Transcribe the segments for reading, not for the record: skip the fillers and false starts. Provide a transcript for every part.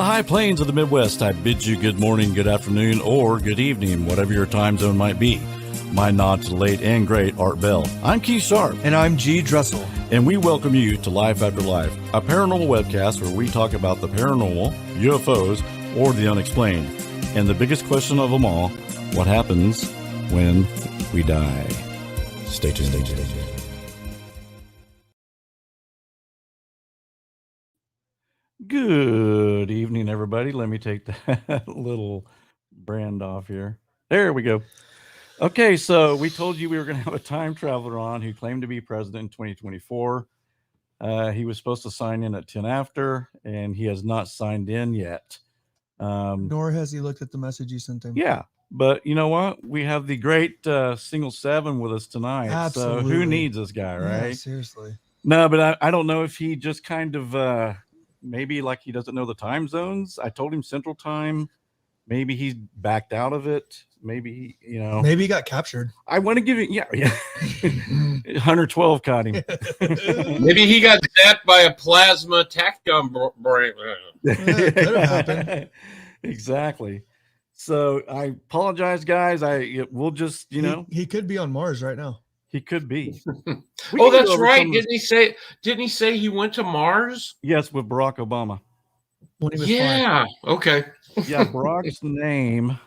the high plains of the Midwest, I bid you good morning, good afternoon, or good evening, whatever your time zone might be. My nod to the late and great Art Bell. I'm Keith Sharp. And I'm G. Dressel. And we welcome you to Life After Life, a paranormal webcast where we talk about the paranormal, UFOs, or the unexplained. And the biggest question of them all, what happens when we die? Stay tuned. Good evening, everybody. Let me take that little brand off here. There we go. Okay, so we told you we were going to have a time traveler on who claimed to be president in 2024. He was supposed to sign in at 10 after, and he has not signed in yet. Nor has he looked at the message you sent him. Yeah, but you know what? We have the great Single Seven with us tonight. Absolutely. So who needs this guy, right? Yeah, seriously. No, but I don't know if he just kind of maybe like he doesn't know the time zones. I told him Central Time. Maybe he's backed out of it. Maybe, Maybe he got captured. I want to give it. Yeah. 112 caught him. Maybe he got zapped by a plasma tack gun brain. Could have happened. Exactly. So I apologize, guys. We'll just, He could be on Mars right now. He could be. Oh, that's right. Didn't he say he went to Mars? Yes, with Barack Obama. When he was Yeah. flying. Okay. Yeah, Barack's name.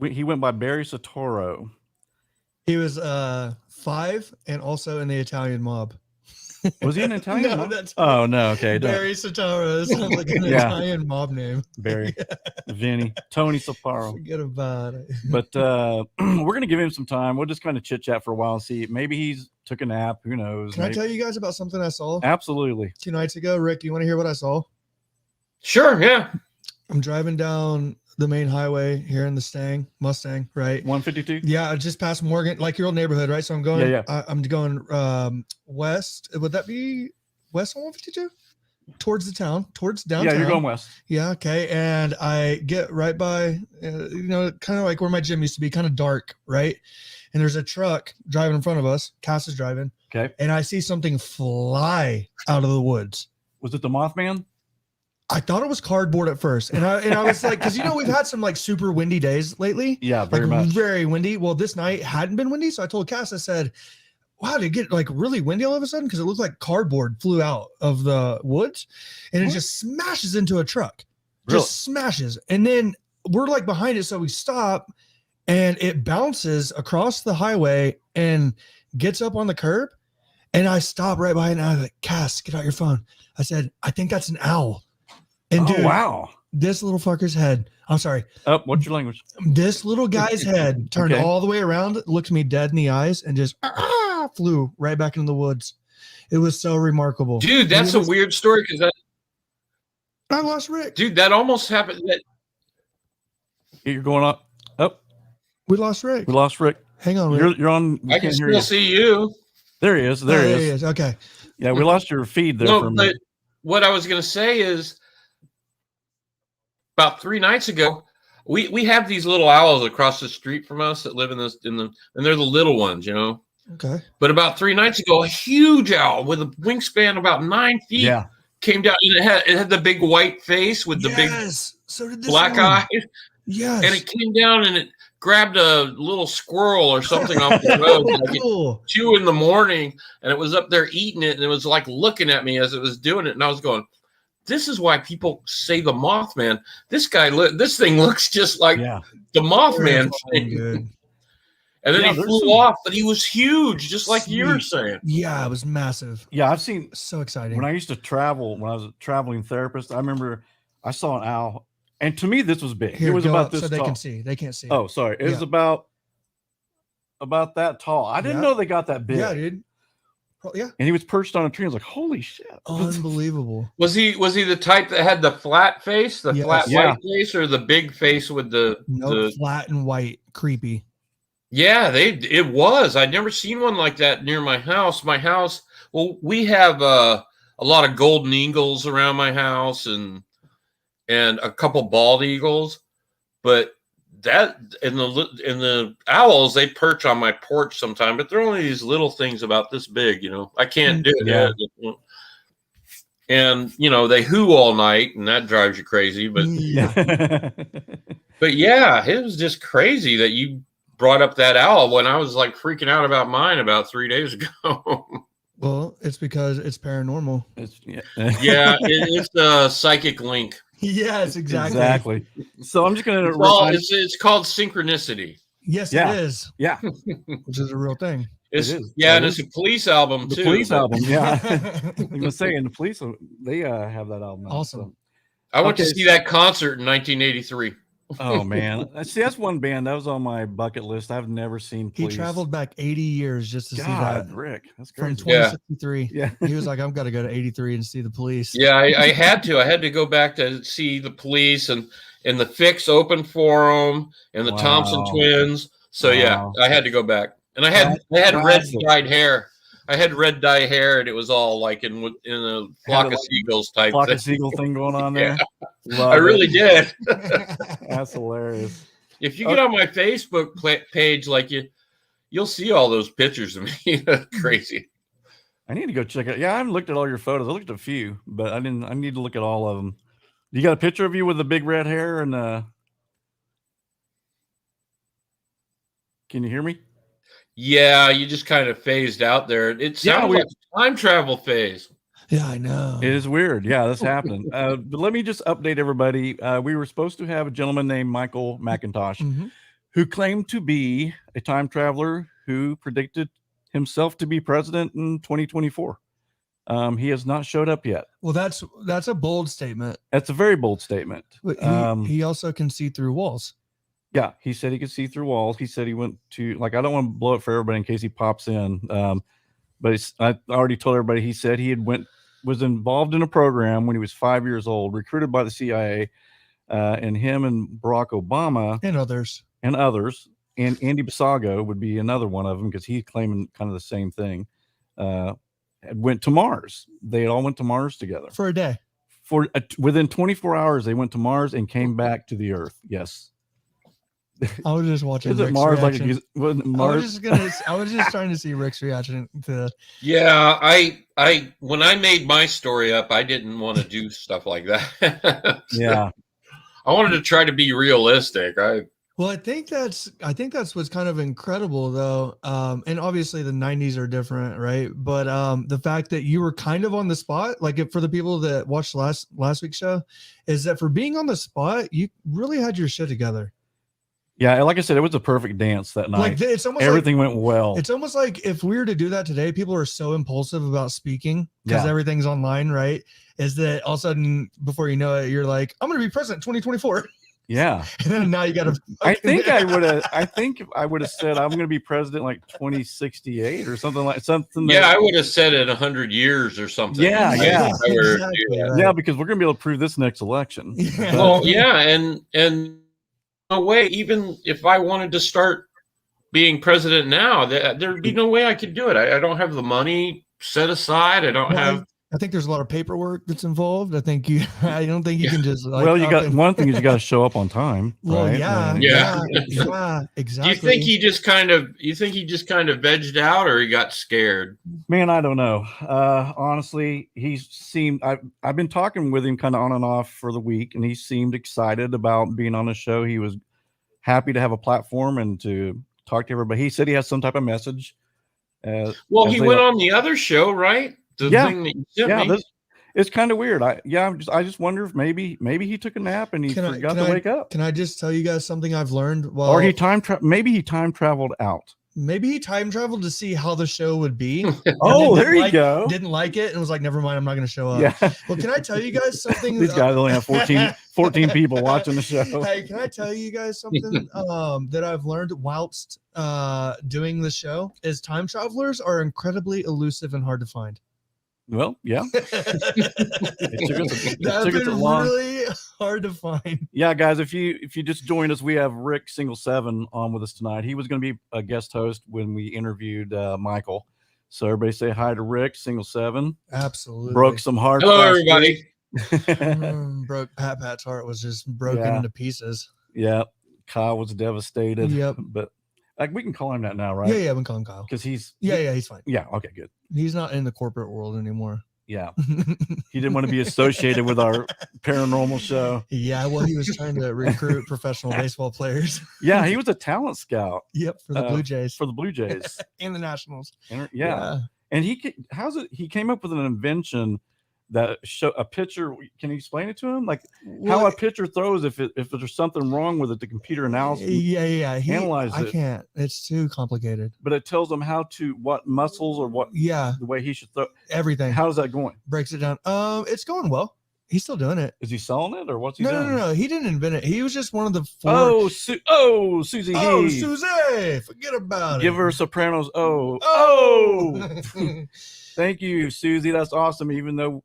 He went by Barry Soetoro. He was 5 and also in the Italian mob. Was he an Italian? No, that's oh no, okay. Barry Soetoro sounds like an Italian mob name. Barry, Vinny, Tony Soetoro. Forget about it. But we're gonna give him some time. We'll just kind of chit chat for a while and see. Maybe he's took a nap. Who knows? Can I tell you guys about something I saw? Absolutely. 2 nights ago, Rick. You want to hear what I saw? Sure. Yeah. I'm driving down the main highway here in the Mustang, right? 152. Yeah, I just passed Morgan, like your old neighborhood, right? So I'm going. Yeah. I'm going west. Would that be west on 152? Towards the town, towards downtown. Yeah, you're going west. Yeah, okay. And I get right by, kind of like where my gym used to be, kind of dark, right? And there's a truck driving in front of us. Cass is driving. Okay. And I see something fly out of the woods. Was it the Mothman? I thought it was cardboard at first, and I was like, because we've had some like super windy days lately. Yeah, very much. Very windy. Well, this night hadn't been windy, so I told Cass, I said, "Wow, did it get like really windy all of a sudden?" Because it looked like cardboard flew out of the woods, and it just smashes into a truck. Really? Just smashes, and then we're like behind it, so we stop, and it bounces across the highway and gets up on the curb, and I stop right behind it, and I was like, "Cass, get out your phone." I said, "I think that's an owl." And dude, wow. This little fucker's head. I'm sorry. Oh, what's your language? This little guy's head turned all the way around, looked me dead in the eyes, and just flew right back into the woods. It was so remarkable. Dude, that's a weird story because I lost Rick. Dude, that almost happened. You're going up. Oh, we lost Rick. We lost Rick. Hang on, Rick. You're on. I can still see you. There he is. There he is. Okay. Yeah, we lost your feed there for a minute. What I was going to say is, about 3 nights ago, we have these little owls across the street from us that live and they're the little ones, Okay. But about 3 nights ago, a huge owl with a wingspan about 9 feet came down, and it had the big white face with the big black eyes. Yes. And it came down and it grabbed a little squirrel or something off the road like cool. at 2 a.m, and it was up there eating it, and it was like looking at me as it was doing it, and I was going, this is why people say the Mothman. This thing looks just like the Mothman thing. And then he flew off, but he was huge, just like you were saying. Yeah, it was massive. Yeah, I've seen. So exciting. When I used to travel, when I was a traveling therapist, I remember I saw an owl, and to me this was big. Here, it was about this so they tall. can see. They can't see. Oh, sorry. It was about that tall. I didn't know they got that big. Yeah, dude. Yeah. And he was perched on a tree. I was like, holy shit. Unbelievable. Was he the type that had the flat face, flat white face, or the big face with the flat and white, creepy? Yeah, it was. I'd never seen one like that near my house. Well, we have a lot of golden eagles around my house and a couple bald eagles, but that and the owls, they perch on my porch sometime, but they're only these little things about this big, I can't do it. and they hoo all night, and that drives you crazy. But Yeah. yeah, it was just crazy that you brought up that owl when I was like freaking out about mine about 3 days ago. Well, it's because it's paranormal. Yeah, it's a psychic link. Yes, exactly. Exactly. So I'm just gonna It's called synchronicity. Yes, Yeah. it is. Yeah. Which is a real thing. It's, It is. Yeah, That and is. it's a Police album The too. Police but album, yeah. I'm gonna say, and the Police, they have that album. Awesome. I went to Okay, see that concert in 1983. Oh man, see, that's one band that was on my bucket list. I've never seen He Police. traveled back 80 years just to see God, that. Rick, that's From crazy. 2063. Yeah. He was like, I've got to go to 83 and see the Police. Yeah, I had to. I had to go back to see the Police, and the Fix opened for them, and the Thompson Wow. twins. So yeah, Wow. I had to go back, and I had red dyed hair. I had red dye hair, and it was all like in a flock of seagulls type Flock thing. of seagull thing going on there. Yeah. I really did. That's hilarious. If you get on my Facebook page, like you'll see all those pictures of me. That's crazy. I need to go check it. Yeah, I haven't looked at all your photos. I looked at a few, but I didn't. I need to look at all of them. You got a picture of you with the big red hair and Can you hear me? Yeah, you just kind of phased out there. It sounds like a time travel phase. Yeah, I know. It is weird. Yeah, that's happening. But let me just update everybody. We were supposed to have a gentleman named Michael Macintosh who claimed to be a time traveler who predicted himself to be president in 2024. He has not showed up yet. Well, that's a bold statement. That's a very bold statement. But he also can see through walls. Yeah, he said he could see through walls. He said he went to, like, I don't want to blow it for everybody in case he pops in. But I already told everybody, he said he was involved in a program when he was 5 years old, recruited by the CIA, and him and Barack Obama and others, and Andy Basago would be another one of them because he's claiming kind of the same thing. Went to Mars. They all went to Mars together for a day. Within 24 hours, they went to Mars and came back to the Earth. Yes. I was just watching. Is it Mars reaction. Mars? I was just trying to see Rick's reaction to. Yeah, I when I made my story up, I didn't want to do stuff like that. Yeah, I wanted to try to be realistic. Well, I think that's what's kind of incredible, though. And obviously the 90s are different, right? But the fact that you were kind of on the spot, like for the people that watched last week's show, is that for being on the spot, you really had your shit together. Yeah, like I said, it was a perfect dance that night. Like it's almost everything went well. It's almost like if we were to do that today, people are so impulsive about speaking because everything's online, right? Is that all of a sudden, before you know it, you're like, I'm going to be president 2024. Yeah. And then now you got to. I think I would have said I'm going to be president like 2068 or something like something. Yeah, I would have said it 100 years or something. Yeah, yeah, exactly, right. Yeah, because we're going to be able to prove this next election. Yeah. Well, yeah, and no way, even if I wanted to start being president now, there'd be no way I could do it. I don't have the money set aside. I think there's a lot of paperwork that's involved. I don't think you can just one thing is you got to show up on time. Well, right? Yeah, exactly. Do you think he just kind of vegged out, or he got scared? Man, I don't know. Honestly, I've been talking with him kind of on and off for the week, and he seemed excited about being on the show. He was happy to have a platform and to talk to everybody. He said he has some type of message. Well, he went on the other show, right? The thing that you sent me. It's kind of weird. I just wonder if maybe he took a nap and he forgot to wake up. Can I just tell you guys something I've learned? Well, or maybe he time traveled out. Maybe he time traveled to see how the show would be. Oh, there you go. Didn't like it and was like, never mind, I'm not going to show up. Yeah. Well, can I tell you guys something? These guys only have 14 people watching the show. Hey, can I tell you guys something that I've learned whilst doing the show is time travelers are incredibly elusive and hard to find. Well, yeah. That's really hard to find. Yeah, guys, if you just joined us, we have Rick Single 7 on with us tonight. He was going to be a guest host when we interviewed Michael. So everybody say hi to Rick Single 7. Absolutely. Broke some hearts. Hello, everybody. Broke Pat's heart was just broken into pieces. Yeah, Kyle was devastated. Yep. But like we can call him that now, right? Yeah, we can call him Kyle because he's he's fine. Yeah, okay, good. He's not in the corporate world anymore. Yeah. He didn't want to be associated with our paranormal show. Yeah, well, he was trying to recruit professional baseball players. Yeah, he was a talent scout. Yep, for the Blue Jays. For the Blue Jays. And the Nationals. Yeah. And he came up with an invention that show a pitcher. Can you explain it to him? Like how a pitcher throws if there's something wrong with it, the computer analysis. Analyzes it. I can't. It's too complicated. But it tells him what muscles or what the way he should throw everything. How's that going? Breaks it down. It's going well. He's still doing it. Is he selling it or what's he doing? No. He didn't invent it. He was just one of the 4. Susie. Oh, Susie. Forget about it. Give her Sopranos. Oh. Thank you, Susie. That's awesome. Even though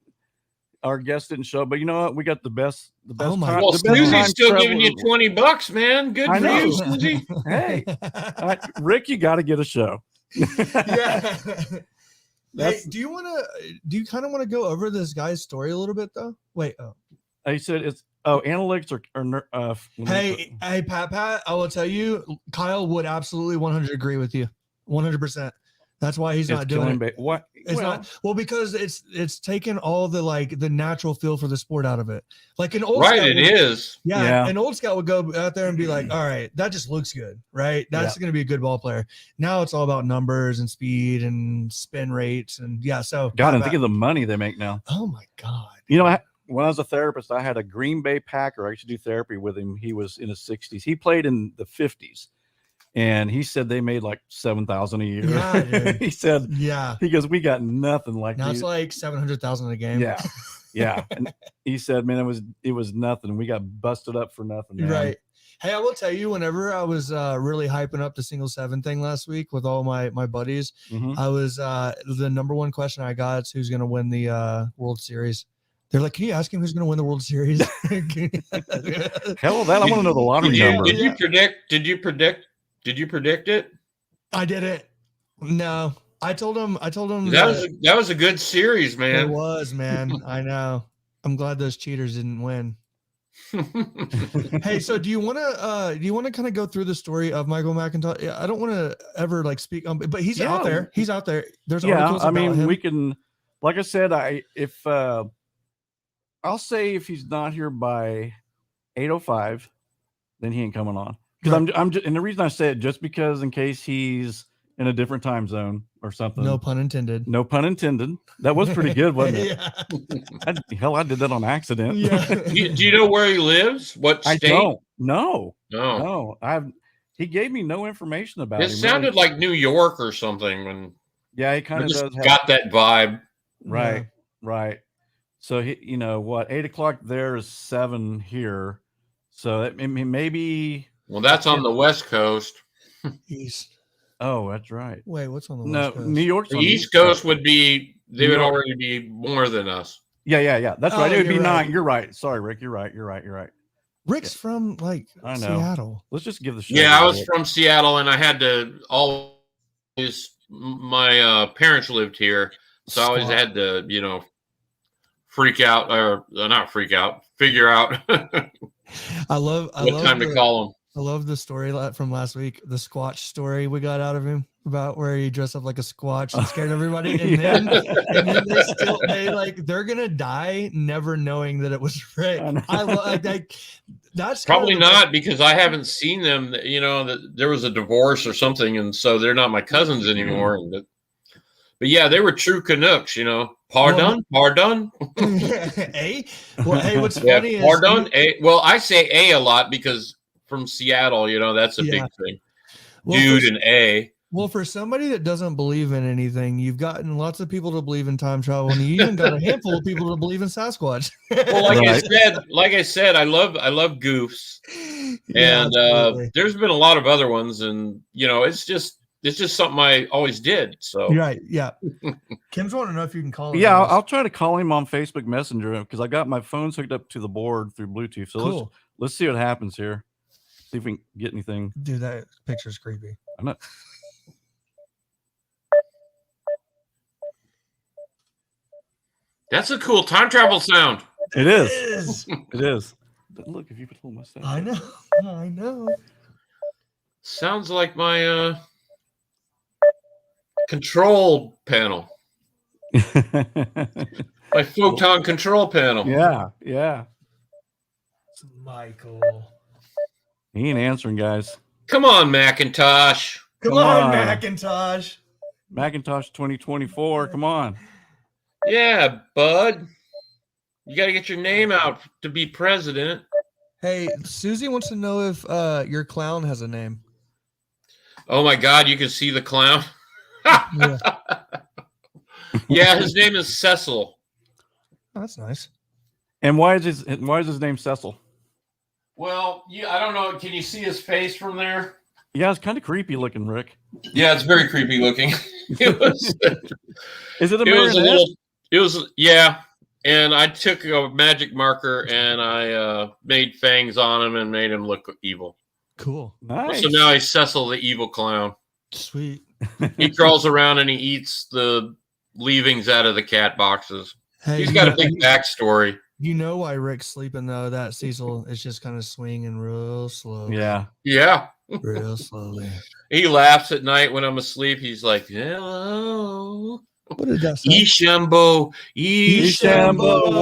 our guest didn't show, but you know what? We got the best. Well, Susie's still giving you $20, man. Good for you, Susie. Hey, Rick, you got to get a show. Yeah. Hey, do you kind of want to go over this guy's story a little bit though? Wait. He said it's analytics are hey, Pat, I will tell you, Kyle would absolutely 100 agree with you. 100%. That's why he's not doing it. What? It's not because it's taken all the natural feel for the sport out of it. Like an old scout is. Yeah, an old scout would go out there and be like, all right, that just looks good, right? That's going to be a good ball player. Now it's all about numbers and speed and spin rates and so. God, and think of the money they make now. Oh my God. You know, when I was a therapist, I had a Green Bay Packer. I used to do therapy with him. He was in his 60s. He played in the 50s. And he said they made like $7,000 a year. Yeah, dude. He said, he goes, we got nothing like now it's like $700,000 a game. Yeah. And he said, man, it was nothing. We got busted up for nothing, man. Right. Hey, I will tell you, whenever I was really hyping up the single 7 thing last week with all my buddies, I was the number one question I got is who's going to win the World Series. They're like, can you ask him who's going to win the World Series? Hell, that I want to know the lottery number. Did you predict it? I did it. No, I told him that was a good series, man. It was, man. I know. I'm glad those cheaters didn't win. Hey, so do you want to kind of go through the story of Michael Macintosh? I don't want to ever speak on, but he's out there. He's out there. There's articles about him. We can, like I said, I'll say if he's not here by 8:05, then he ain't coming on. Because I'm just, and the reason I say it just because in case he's in a different time zone or something. No pun intended. No pun intended. That was pretty good, wasn't it? I did that on accident. Yeah. Do you know where he lives? What state? I don't. No. He gave me no information about it. It sounded like New York or something. Yeah, he kind of does. Got that vibe. Right. Right. So he, 8:00 there is 7 here. So that maybe. Well, that's on the West Coast. East. Oh, that's right. Wait, what's on the West Coast? New York's the East Coast would be. They would already be more than us. Yeah. That's right. It would be 9. You're right. Sorry, Rick. You're right. Rick's from Seattle. Let's just give the show. Yeah, I was from Seattle, and I had to always. My parents lived here, so I always had to, figure out. I love time to call him. I love the story from last week, the Squatch story we got out of him about where he dressed up like a Squatch and scared everybody. And then they're gonna die never knowing that it was Rick. That's probably not because I haven't seen them. That there was a divorce or something, and so they're not my cousins anymore. But yeah, they were true Canucks. Pardon. A. Well, hey, what's funny is pardon. Well, I say A lot because. From Seattle, that's a big thing. Dude and A. Well, for somebody that doesn't believe in anything, you've gotten lots of people to believe in time travel, and you even got a handful of people to believe in Sasquatch. Well, like I said, I love goofs, and there's been a lot of other ones, and it's just something I always did. So right, yeah. Kim's wanting to know if you can call him. Yeah, I'll try to call him on Facebook Messenger because I got my phone hooked up to the board through Bluetooth. So cool. Let's see what happens here. See if we can get anything. Dude, that picture's creepy. I'm not. That's a cool time travel sound. It is. It is. But look, if you put a little mustache. I know. Sounds like my control panel. My photon control panel. yeah. Michael. He ain't answering, guys. Come on, Macintosh. Come Come on, on. Macintosh. Macintosh 2024. Come on. Yeah, bud. You got to get your name out to be president. Hey, Susie wants to know if your clown has a name. Oh my God, you can see the clown. Yeah. Yeah, his name is Cecil. Oh, that's nice. And why is his name Cecil? Well, I don't know. Can you see his face from there? Yeah, it's kind of creepy looking, Rick. Yeah, it's very creepy looking. It was. Is it a It was a marionette? little. It was and I took a magic marker and I made fangs on him and made him look evil. Cool. Nice. So now he's Cecil the evil clown. Sweet. He crawls around and he eats the leavings out of the cat boxes. Hey, He's got a big backstory. You know why Rick's sleeping though? That Cecil is just kind of swinging real slow. Yeah. Yeah. Real slowly. He laughs at night when I'm asleep. He's like, hello. What did that say? Ishambo. Ishambo,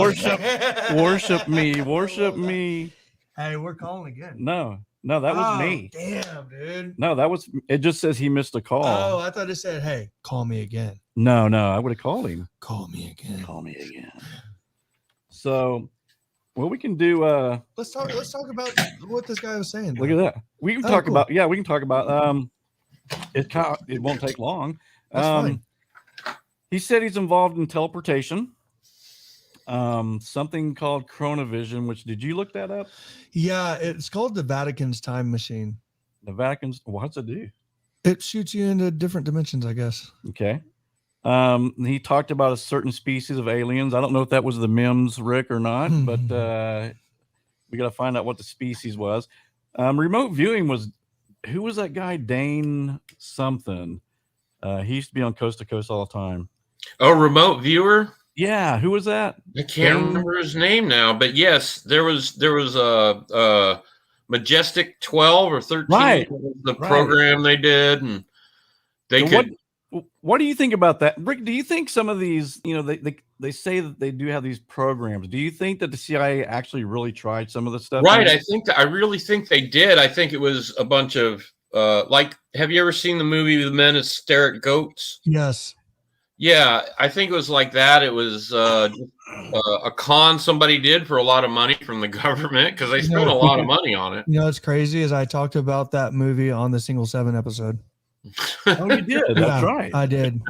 worship me, worship me. Hey, we're calling again. No, that was me. Damn, dude. No, it just says he missed a call. Oh, I thought it said, hey, call me again. No, I would have called him. Call me again. Call me again. So, well, we can do. Let's talk about what this guy was saying. Look at that. We can talk cool. about. Yeah, we can talk about. It won't take long. That's fine. He said he's involved in teleportation. Something called chronovision. Which did you look that up? Yeah, it's called the Vatican's time machine. The Vatican's. What's it do? It shoots you into different dimensions, I guess. Okay. He talked about a certain species of aliens. I don't know if that was the Mims, Rick, or not, but we got to find out what the species was. Remote viewing was, who was that guy? Dane something. He used to be on Coast to Coast all the time. Oh, remote viewer? Yeah, who was that? I can't remember his name now, but yes, there was a Majestic 12 or 13, right, the program they did, and they could. What do you think about that, Rick? Do you think some of these, they say that they do have these programs? Do you think that the CIA actually really tried some of the stuff? Right, I really think they did. I think it was a bunch of have you ever seen the movie The Men That Stare at Goats? Yes. Yeah, I think it was like that. It was a con somebody did for a lot of money from the government because they spent a lot of money on it. You know what's crazy is I talked about that movie on the Single 7 episode. Oh, you did? That's right. I did.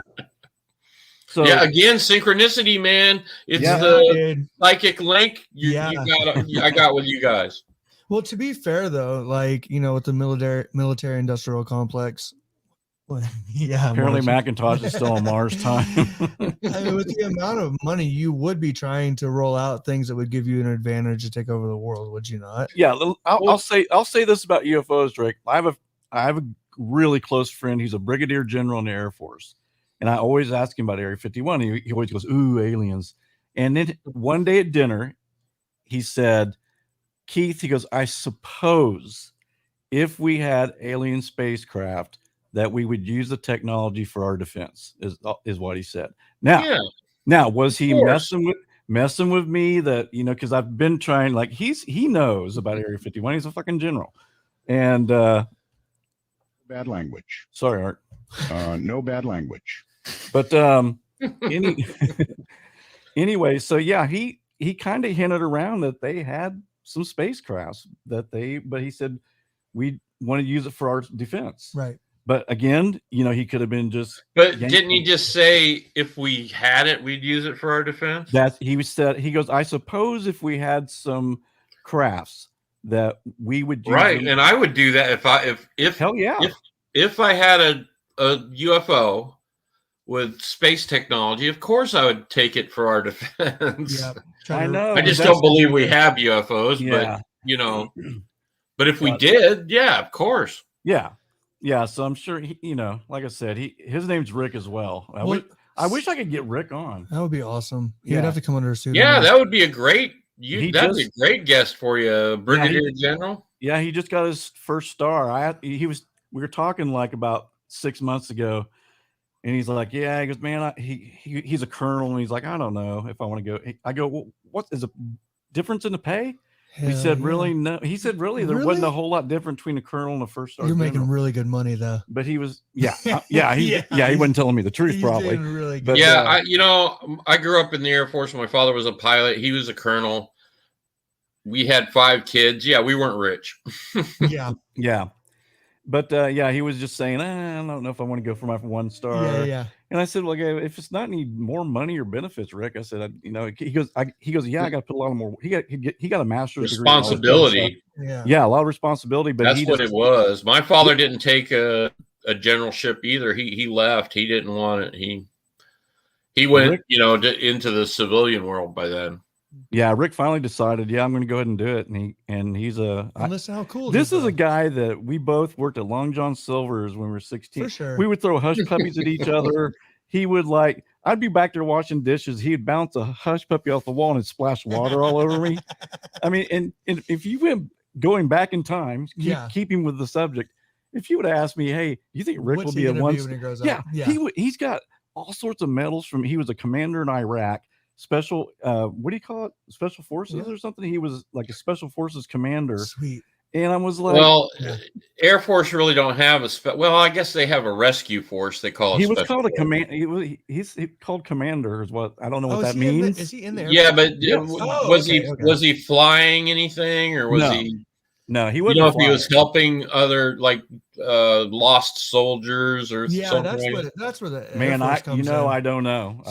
So yeah, again, synchronicity, man. It's the psychic link I got with you guys. Well, to be fair though, with the military industrial complex. Yeah. Apparently Macintosh is still on Mars time. I mean, with the amount of money, you would be trying to roll out things that would give you an advantage to take over the world, would you not? Yeah, I'll say this about UFOs, Rick. I have a really close friend. He's a brigadier general in the Air Force, and I always ask him about Area 51. He always goes, "Ooh, aliens!" And then one day at dinner, he said, "Keith," he goes, "I suppose if we had alien spacecraft, that we would use the technology for our defense," is what he said. Now was he messing with me that, because I've been trying, he knows about Area 51. He's a fucking general. And bad language. Sorry, Art. No bad language. But anyway, so yeah, he kind of hinted around that they had some spacecrafts but he said we want to use it for our defense. Right. But again, he could have been just. But didn't he just say if we had it, we'd use it for our defense? He goes, I suppose if we had some crafts that we would use. Right, and I would do that if hell yeah. If I had a UFO with space technology, of course I would take it for our defense. Yeah, I know. I just don't believe we have UFOs, yeah. But but if we did, yeah, of course. Yeah. Yeah, so I'm sure like I said, his name's Rick as well. I wish I could get Rick on. That would be awesing. He'd have to come under a suit. Yeah, that would be a great. That'd be a great guest for you, Brigadier General. Yeah, he just got his first star. We were talking like about 6 months ago, And he's like, yeah, he goes, man, he's a colonel. And he's like, I don't know if I want to go. I go, well, what is the difference in the pay? He Hell said, yeah. really? No. He said, really? There wasn't a Really? whole lot different between a colonel and a first star You're general. making really good money though. But he was, he he's- wasn't telling me the truth, He's probably. doing really But, good. Yeah, I grew up in the Air Force. My father was a pilot. He was a colonel. We had 5 kids. Yeah, we weren't rich. Yeah. yeah. But he was just saying, I don't know if I want to go for my 1 star. Yeah. And I said, well, if it's not any more money or benefits, Rick, I said, he goes, yeah, I got to put a lot more. He got a master's degree. Responsibility. Yeah. A lot of responsibility. But that's what it was. My father didn't take a generalship either. He left. He didn't want it. He went, Rick, into the civilian world by then. Yeah, Rick finally decided, I'm going to go ahead and do it. And he's listen how cool this is a guy that we both worked at Long John Silver's when we were 16. For sure. We would throw hush puppies at each other. He would I'd be back there washing dishes. He'd bounce a hush puppy off the wall and splash water all over me. I mean, and if you went going back in time, keeping with the subject, if you would ask me, hey, you think Rick will be a one? When he grows yeah, up? Yeah, he's got all sorts of medals he was a commander in Iraq. Special, what do you call it? Special forces or something? He was like a special forces commander. Sweet. And I was like, well, Air Force really don't have well, I guess they have a rescue force. They call it. He was called a command. He's called commander is what I don't know what that means. Is he in there? Yeah, but was he flying anything or was he? No, he wasn't. You know, if he was helping other lost soldiers or something. That's where the man. Air Force comes in. I don't know.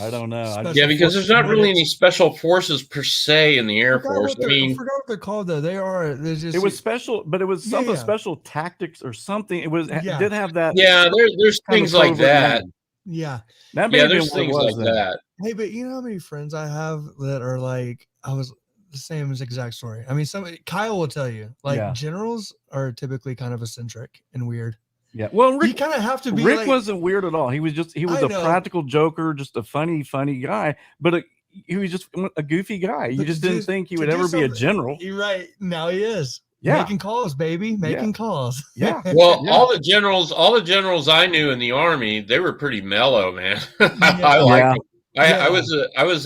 Yeah, because there's not really any special forces per se in the Air Force. I forgot what they're called though. It was special, but it was something special tactics or something. It was did have that. Yeah, there's things like that. Yeah, there's things like that. Hey, but you know how many friends I have that are like I was. The same exact story. I mean, Kyle will tell you, generals are typically kind of eccentric and weird. Yeah. Well, Rick, you kind of have to be. Rick wasn't weird at all. He was a practical joker, just a funny guy. But he was just a goofy guy. You just didn't think he would ever be a general. You're right. Now he is. Yeah. Making calls, baby. Making calls. Yeah. Well, all the generals I knew in the Army, they were pretty mellow, man. I liked them. I was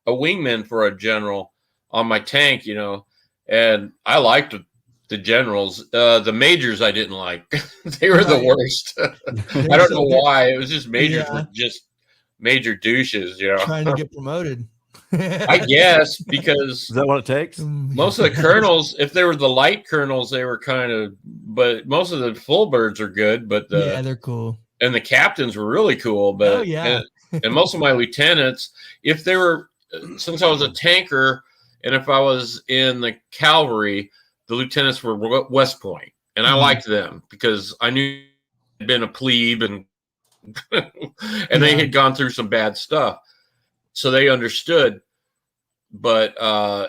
a wingman for a general on my tank, and I liked the generals. The majors I didn't like. They were the worst. I don't know why. It was just majors were just major douches, Trying to get promoted. I guess because is that what it takes? Most of the colonels, if they were the light colonels, they were but most of the full birds are good, but they're cool. And the captains were really cool, but and most of my lieutenants, if they were since I was a tanker, and if I was in the cavalry, the lieutenants were West Point, and I liked them because I knew I'd been a plebe and they had gone through some bad stuff, so they understood. But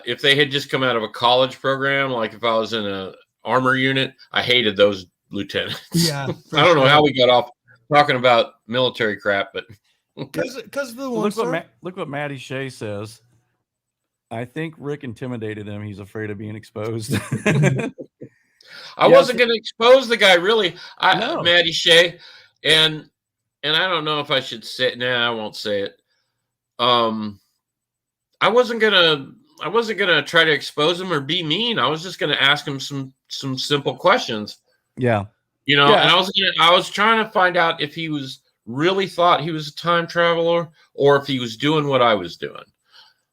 if they had just come out of a college program, like if I was in a armor unit, I hated those lieutenants. Yeah, I don't know how we got off talking about military crap, but. Because look what Matty Shea says. I think Rick intimidated him. He's afraid of being exposed. I wasn't going to expose the guy, really. Matty Shea, and I don't know if I should say it. Nah, I won't say it. I wasn't gonna try to expose him or be mean. I was just gonna ask him some simple questions. Yeah, and I was trying to find out if he was. Really thought he was a time traveler or if he was doing what I was doing.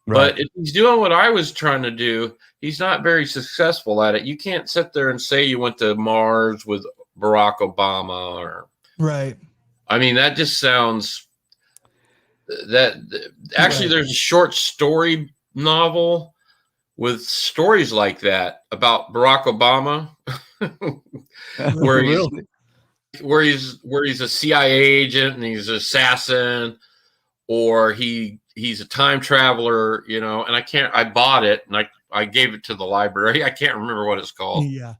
Right. But if he's doing what I was trying to do, he's not very successful at it. You can't sit there and say you went to Mars with Barack Obama or right. I mean, that just sounds actually there's a short story novel with stories like that about Barack Obama where he's a CIA agent and he's an assassin, or he's a time traveler, and I bought it and I gave it to the library. I can't remember what it's called. Yeah.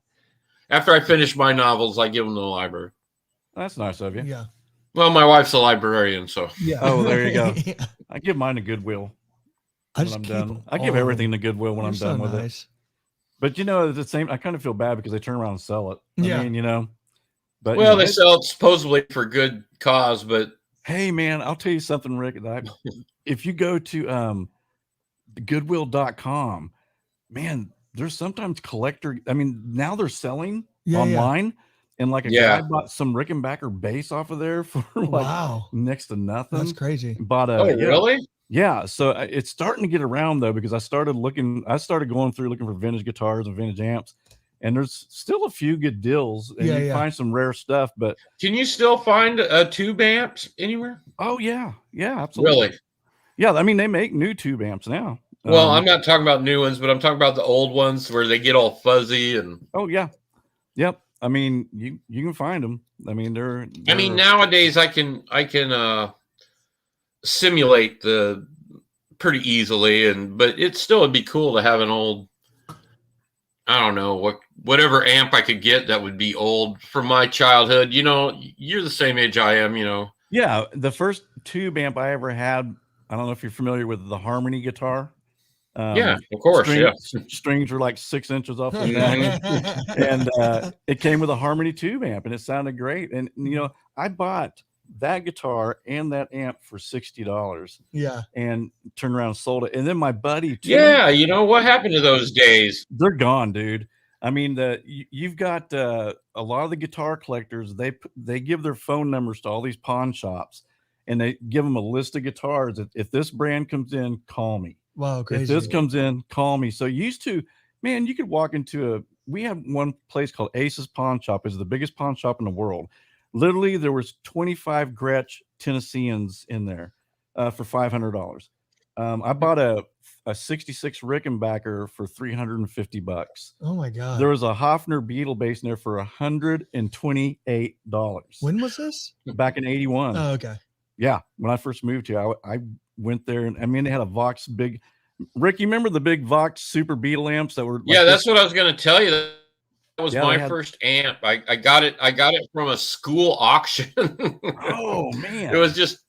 After I finish my novels, I give them to the library. That's nice of you. Yeah. Well, my wife's a librarian, so. Yeah. Oh, there you go. Yeah. I give mine to Goodwill when I'm done. I give everything to Goodwill when I'm done with it. But at the same, I kind of feel bad because they turn around and sell it. I mean, But Well, they sell it supposedly for good cause, but hey, man, I'll tell you something, Rick. If you go to Goodwill.com, man, there's sometimes collector. I mean, now they're selling online, and like a guy bought some Rickenbacker bass off of there for like Wow. next to nothing. That's crazy. Bought really? Yeah. So it's starting to get around though, because I started going through looking for vintage guitars and vintage amps, and there's still a few good deals, and you find some rare stuff. But can you still find tube amps anywhere? Oh yeah, absolutely. Really? Yeah, I mean they make new tube amps now. Well, I'm not talking about new ones, but I'm talking about the old ones where they get all fuzzy and. Oh yeah, yep. I mean you can find them. I mean they're I mean nowadays I can simulate the pretty easily, but it still would be cool to have an old, I don't know, whatever amp I could get that would be old from my childhood. You know, you're the same age I am, you know. Yeah, the first tube amp I ever had, I don't know if you're familiar with the Harmony guitar. Yeah, of course. Strings were like 6 inches off the neck, and it came with a Harmony tube amp, and it sounded great. And you know, I bought that guitar and that amp for $60. Yeah, and turned around and sold it. And then my buddy, too, yeah, you know what happened to those days? They're gone, dude. I mean, you've got a lot of the guitar collectors. They give their phone numbers to all these pawn shops, and they give them a list of guitars. If this brand comes in, call me. Wow, crazy. If this comes in, call me. So used to, man, you could walk into we have one place called Ace's Pawn Shop. It's the biggest pawn shop in the world. Literally, there was 25 Gretsch Tennesseans in there for $500. I bought a 66 Rickenbacker for $350. Oh my god! There was a Hofner Beetle bass in there for $128. When was this? Back in '81. Oh, okay. Yeah, when I first moved here, I went there, and I mean they had a Vox big. Rick, you remember the big Vox Super Beetle amps that were? Like yeah, that's what I was going to tell you. That was my first amp. I got it from a school auction. Oh man, it was just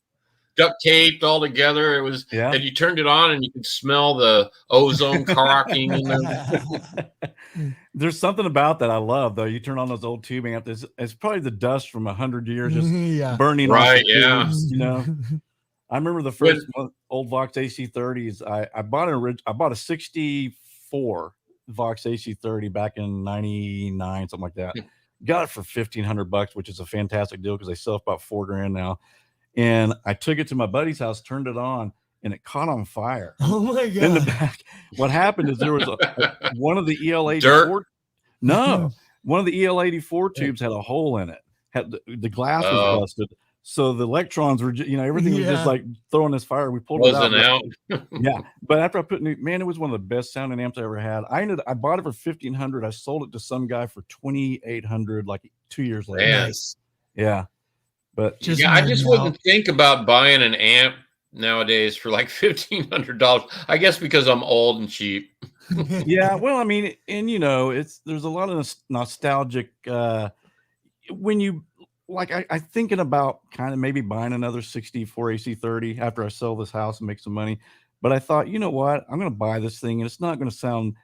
duct taped all together. It was, and you turned it on, and you could smell the ozone cracking in there. There's something about that I love, though. You turn on those old tube amps. It's probably the dust from 100 years just burning off the tubes, you know. I remember the first old Vox AC30s. I bought a 64 Vox AC30 back in '99, something like that. Got it for $1,500, which is a fantastic deal because they sell about $4,000 now. And I took it to my buddy's house, turned it on, and it caught on fire. Oh my god! In the back, what happened is there was one of the EL84. No, one of the EL84 tubes had a hole in it. Had the glass was busted, so the electrons were, everything was just like throwing this fire. We pulled it out. Yeah, but after I put it was one of the best sounding amps I ever had. I bought it for $1,500. I sold it to some guy for $2,800, like 2 years later. Nice. Yeah, but I just wouldn't think about buying an amp nowadays for like $1,500. I guess because I'm old and cheap. Yeah, well, I mean, and there's a lot of nostalgic when you I thinking about kind of maybe buying another 64 AC30 after I sell this house and make some money. But I thought, you know what? I'm going to buy this thing, and it's not going to sound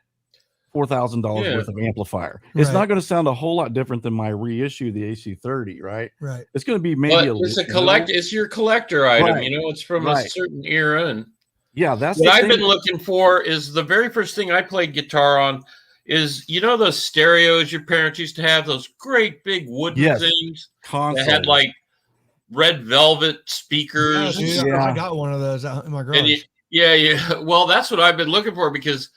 $4,000 worth of amplifier. It's not going to sound a whole lot different than my reissue, the AC30, right? Right. It's going to be maybe it's your collector item, it's from a certain era. And yeah, that's what I've been looking for. Is the very first thing I played guitar on is those stereos your parents used to have, those great big wooden things that had like red velvet speakers. Yeah, I got one of those out in my garage. Well, that's what I've been looking for, because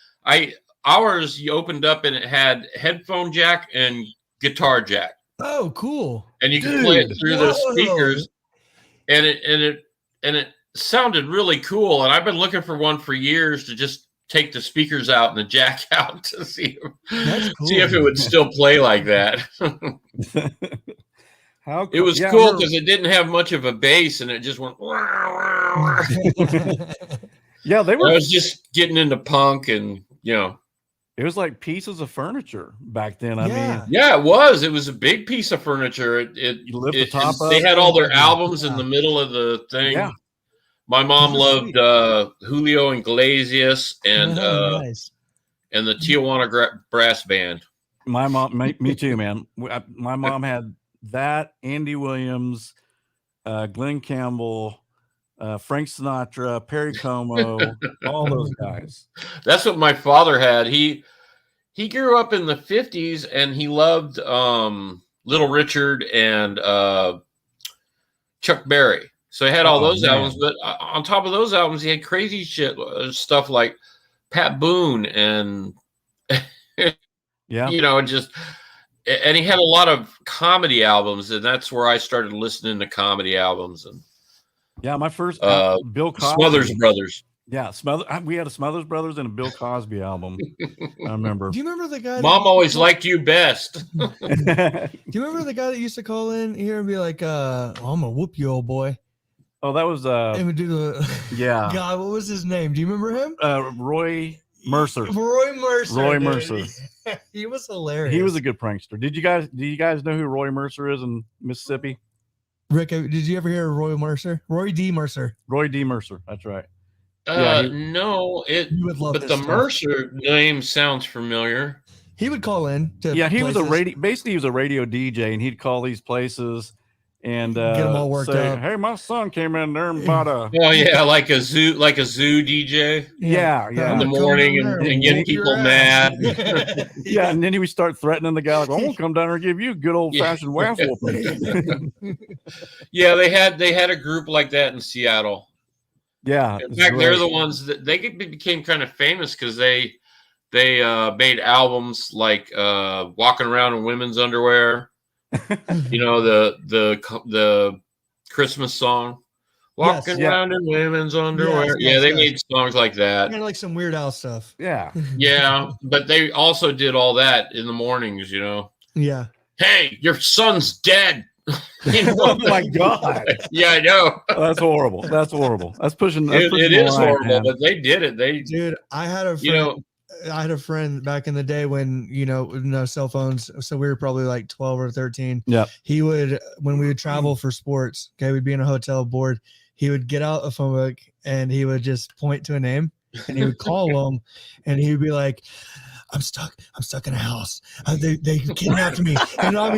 ours you opened up and it had headphone jack and guitar jack. Oh, cool! And you could play it through the speakers, and it sounded really cool. And I've been looking for one for years to just take the speakers out and the jack out to see if it would still play like that. How cool. It was cool because it didn't have much of a bass, and it just went. Yeah, I was just getting into punk, and it was like pieces of furniture back then. I mean, it was. It was a big piece of furniture. You lift the top up. They had all their albums in the middle of the thing. Yeah. My mom loved Julio Iglesias and the Tijuana Brass Band. My mom, me too, man. My mom had that, Andy Williams, Glenn Campbell, Frank Sinatra, Perry Como, all those guys. That's what my father had. He grew up in the 50s and he loved Little Richard and Chuck Berry. So he had all those albums, but on top of those albums, he had crazy shit stuff like Pat Boone and just, and he had a lot of comedy albums, and that's where I started listening to comedy albums. And my first Bill Cosby, Smothers Brothers. Yeah, we had a Smothers Brothers and a Bill Cosby album. I remember. Do you remember the guy? Mom always liked you best. Do you remember the guy that used to call in here and be like, I'm gonna whoop you, old boy? Oh, that was and would do the God, what was his name? Do you remember him? Roy Mercer. Roy Mercer. Roy Mercer. He was hilarious. He was a good prankster. Do you guys know who Roy Mercer is in Mississippi? Rick, did you ever hear of Roy Mercer? Roy D. Mercer. Roy D. Mercer. That's right. No, but the Mercer name sounds familiar. He would call in. He was basically he was a radio DJ, and he'd call these places and get them all worked say, up. Hey, my son came in there and bought a. Oh yeah, like a zoo DJ. Yeah. In the morning and getting people mad. Yeah, and then he would start threatening the guy like, "I'm gonna come down there and give you a good old fashioned waff whooping." Yeah, they had a group like that in Seattle. Yeah, in fact, they're the ones that they became kind of famous because they made albums like "Walking Around in Women's Underwear." the Christmas song, "Walking Around in Women's Underwear." They made songs like that. Kind of like some Weird Al stuff. Yeah, but they also did all that in the mornings. Yeah. Hey, your son's dead. Oh my God. Yeah, I know. That's horrible. That's pushing. It is horrible, but they did it. Dude, I had a friend. I had a friend back in the day when, no cell phones. So we were probably like 12 or 13. Yeah. He would, when we would travel for sports, we'd be in a hotel board. He would get out a phone book and he would just point to a name and he would call them and he would be like, I'm stuck in a house. They kidnapped me.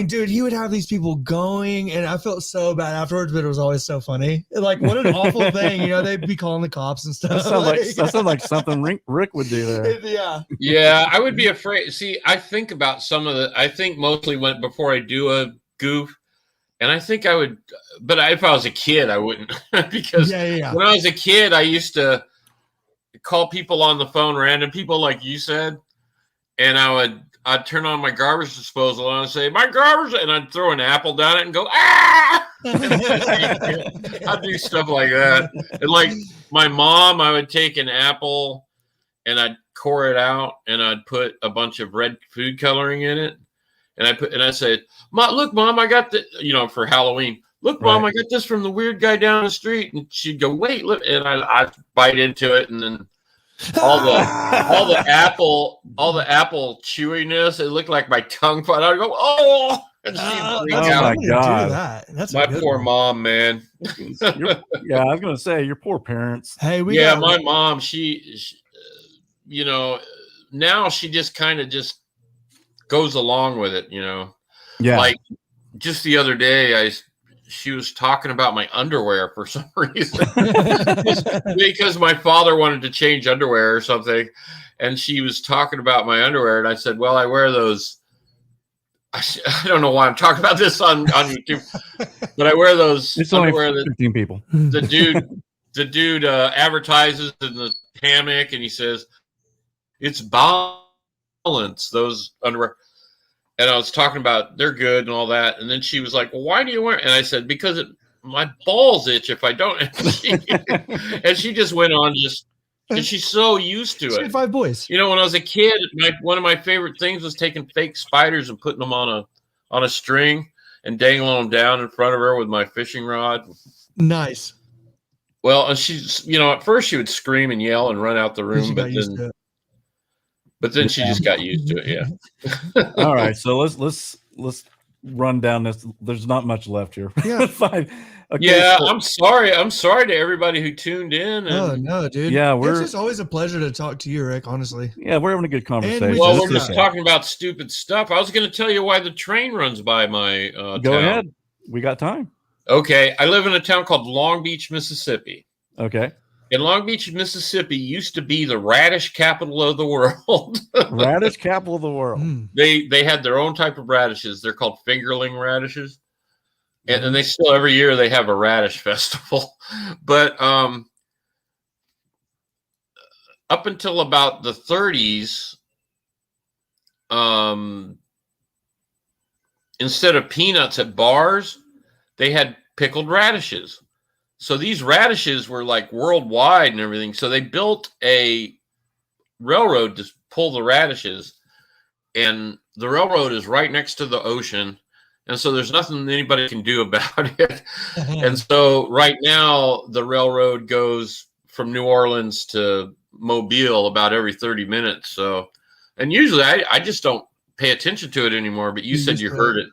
Dude, he would have these people going and I felt so bad afterwards, but it was always so funny. Like, what an awful thing. They'd be calling the cops and stuff. That sounds like something Rick would do there. Yeah, I would be afraid. See, I think about I think mostly before I do a goof, and I think I would, but if I was a kid, I wouldn't. Because when I was a kid, I used to call people on the phone, random people like you said, and I'd turn on my garbage disposal and I'd say, my garbage, and I'd throw an apple down it and go, ah! I'd do stuff like that. And like my mom, I would take an apple and I'd core it out and I'd put a bunch of red food coloring in it. And I said, look, Mom, I got the, for Halloween. Look, Mom, I got this from the weird guy down the street. And she'd go, wait, look. And I'd bite into it. And then all the apple chewiness, it looked like my tongue. I'd go, oh, and she'd freak out. My God. That's my poor mone, man. I was going to say, your poor parents. Hey, my mom, she now she just kind of just goes along with it, Yeah. Like just the other day, she was talking about my underwear for some reason because my father wanted to change underwear or something. And she was talking about my underwear. And I said, well, I wear those. I don't know why I'm talking about this on YouTube, but I wear those underwear that 15 people. The dude advertises in the hammock and he says, it's balance, those underwear. And I was talking about they're good and all that. And then she was like, well, why do you wear it? And I said, because my balls itch if I don't. And she just went on and she's so used to it. She had 5 boys. When I was a kid, one of my favorite things was taking fake spiders and putting them on a string and dangling them down in front of her with my fishing rod. Nice. Well, and she's, at first she would scream and yell and run out the room, but then she just got used to it. Yeah. All right. So let's run down this. There's not much left here. Yeah. 5. Okay, Yeah, so- I'm sorry. I'm sorry to everybody who tuned in. Oh And no, dude. Yeah, it's we're just always a pleasure to talk to you, Rick. Honestly. yeah, we're having a good conversation. we well, just- we're just okay. talking about stupid stuff. I was going to tell you why the train runs by my Go town. ahead. We got time. Okay, I live in a town called Long Beach, Mississippi. Okay. And Long Beach, Mississippi used to be the radish capital of the world. Radish capital of the world. Mm. They had their own type of radishes. They're called fingerling radishes. And Mm-hmm. they still every year they have a radish festival. But up until about the 30s, instead of peanuts at bars, they had pickled radishes. So these radishes were like worldwide and everything. So they built a railroad to pull the radishes, and the railroad is right next to the ocean. And so there's nothing anybody can do about it. And so right now the railroad goes from New Orleans to Mobile about every 30 minutes. So, and usually I just don't pay attention to it anymore, but you said you heard it